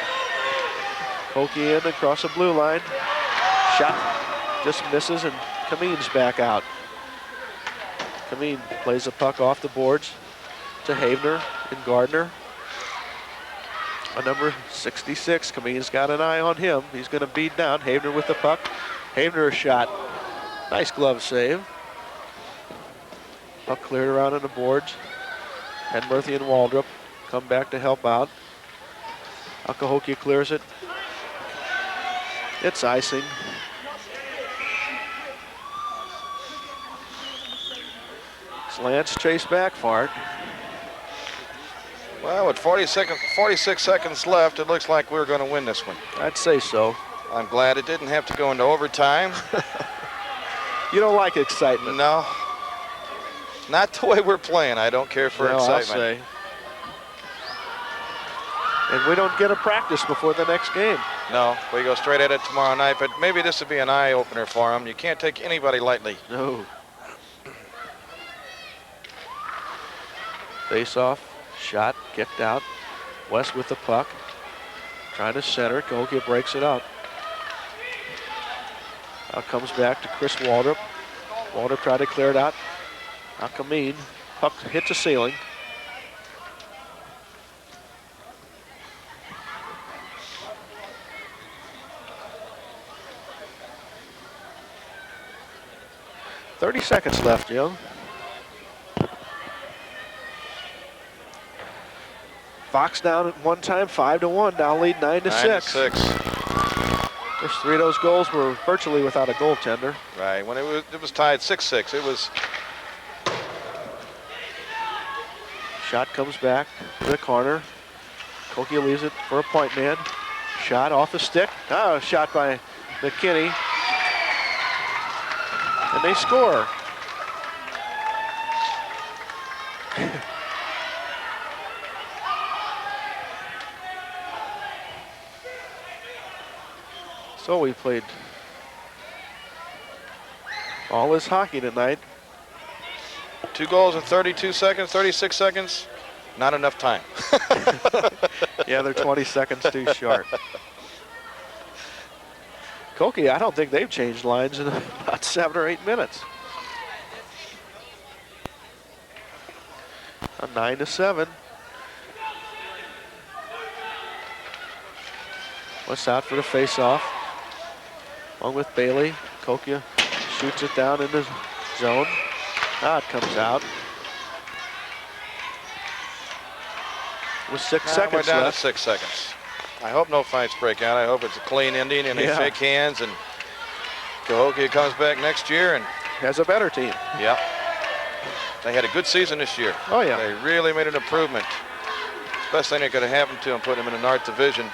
[SPEAKER 1] Cahokia in across the blue line. Shot just misses, and Kameen's back out. Kameen plays the puck off the boards to Havener and Gardner. A number 66, Kameen's got an eye on him. He's going to beat down Havener with the puck. Havener a shot. Nice glove save. Puck cleared around on the boards. Henworthy and Waldrop come back to help out. Cahokia clears it. It's icing. Lance chased back for it.
[SPEAKER 2] Well, with 46 seconds left, it looks like we're going to win this one.
[SPEAKER 1] I'd say so.
[SPEAKER 2] I'm glad it didn't have to go into overtime.
[SPEAKER 1] You don't like excitement.
[SPEAKER 2] No. Not the way we're playing. I don't care for excitement.
[SPEAKER 1] I'll say. And we don't get a practice before the next game.
[SPEAKER 2] No, we go straight at it tomorrow night, but maybe this would be an eye-opener for them. You can't take anybody lightly.
[SPEAKER 1] No. Face-off, shot, kicked out. West with the puck. Trying to center. Cahokia breaks it up. Now comes back to Chris Waldrop. Waldrop tried to clear it out. Now Kameen. Puck hits the ceiling. .30 seconds left, Jim. Fox down at one time, 5-1. Now lead 9-6.
[SPEAKER 2] 9-6.
[SPEAKER 1] First three of those goals were virtually without a goaltender.
[SPEAKER 2] Right. When it was tied 6-6, it was.
[SPEAKER 1] Shot comes back to the corner. Cahokia leaves it for a point man. Shot off the stick. Oh, shot by McKinney. And they score. So we played all this hockey tonight.
[SPEAKER 2] 2 goals in 32 seconds, 36 seconds. Not enough time.
[SPEAKER 1] Yeah, they're 20 seconds too short. Cahokia, I don't think they've changed lines in about 7 or 8 minutes. A 9-7. What's out for the face-off? Along with Bailey. Cahokia shoots it down in the zone. Ah, it comes out. With 6 seconds
[SPEAKER 2] we're down
[SPEAKER 1] left.
[SPEAKER 2] to 6 seconds. I hope no fights break out. I hope it's a clean ending and they shake hands and Cahokia comes back next year and
[SPEAKER 1] has a better team.
[SPEAKER 2] Yep. They had a good season this year.
[SPEAKER 1] Oh yeah.
[SPEAKER 2] They really made an improvement. Best thing that could have happened to them, put them in the North Division.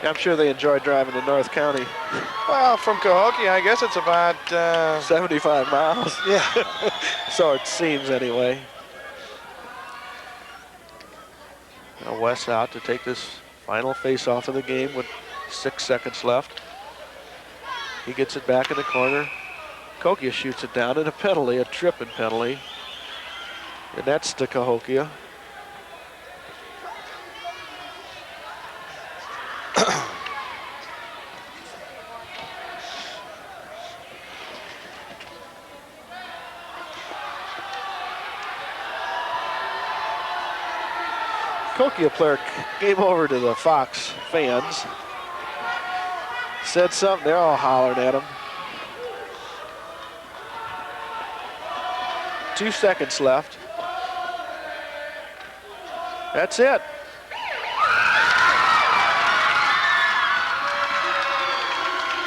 [SPEAKER 1] Yeah, I'm sure they enjoyed driving to North County.
[SPEAKER 2] Well, from Cahokia, I guess it's about
[SPEAKER 1] 75 miles.
[SPEAKER 2] Yeah.
[SPEAKER 1] So it seems anyway. Now Wes out to take this final face-off of the game with 6 seconds left. He gets it back in the corner. Cahokia shoots it down, and a penalty, a tripping penalty. And that's to Cahokia. Cahokia player came over to the Fox fans, said something, they're all hollering at him. 2 seconds left. That's it.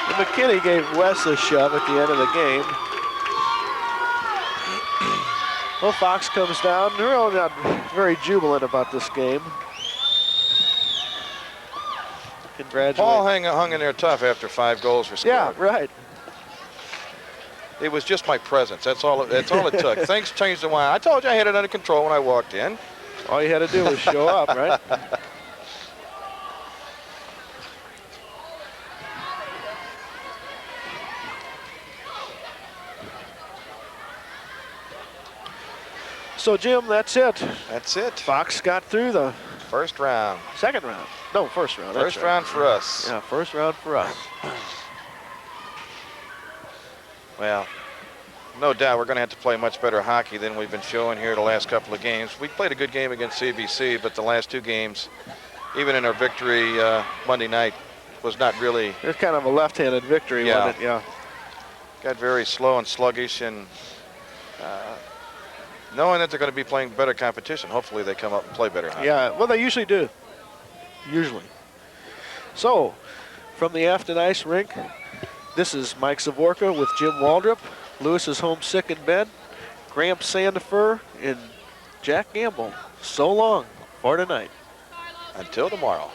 [SPEAKER 1] And McKinney gave Wes a shove at the end of the game. Well, Fox comes down. They're all not very jubilant about this game. Congratulations.
[SPEAKER 2] Paul hung in there tough after 5 goals were scored.
[SPEAKER 1] Yeah, right.
[SPEAKER 2] It was just my presence. That's all it took. Things changed a while. I told you I had it under control when I walked in.
[SPEAKER 1] All you had to do was show up, right? So, Jim, that's it.
[SPEAKER 2] That's it.
[SPEAKER 1] Fox got through the
[SPEAKER 2] First round.
[SPEAKER 1] second round. No, first round.
[SPEAKER 2] First
[SPEAKER 1] that's right.
[SPEAKER 2] round for us.
[SPEAKER 1] Yeah, first round for us.
[SPEAKER 2] Well, no doubt we're going to have to play much better hockey than we've been showing here the last couple of games. We played a good game against CBC, but the last two games, even in our victory Monday night, was not really.
[SPEAKER 1] It's kind of a left-handed victory,
[SPEAKER 2] Yeah.
[SPEAKER 1] wasn't it? Yeah.
[SPEAKER 2] Got very slow and sluggish, and knowing that they're going to be playing better competition, hopefully they come up and play better hockey.
[SPEAKER 1] Yeah, well, they usually do. Usually. So, from the Afton Ice Rink, this is Mike Zavorka with Jim Waldrop. Lewis is home sick in bed. Gramp Sandifer and Jack Gamble. So long for tonight.
[SPEAKER 2] Until tomorrow.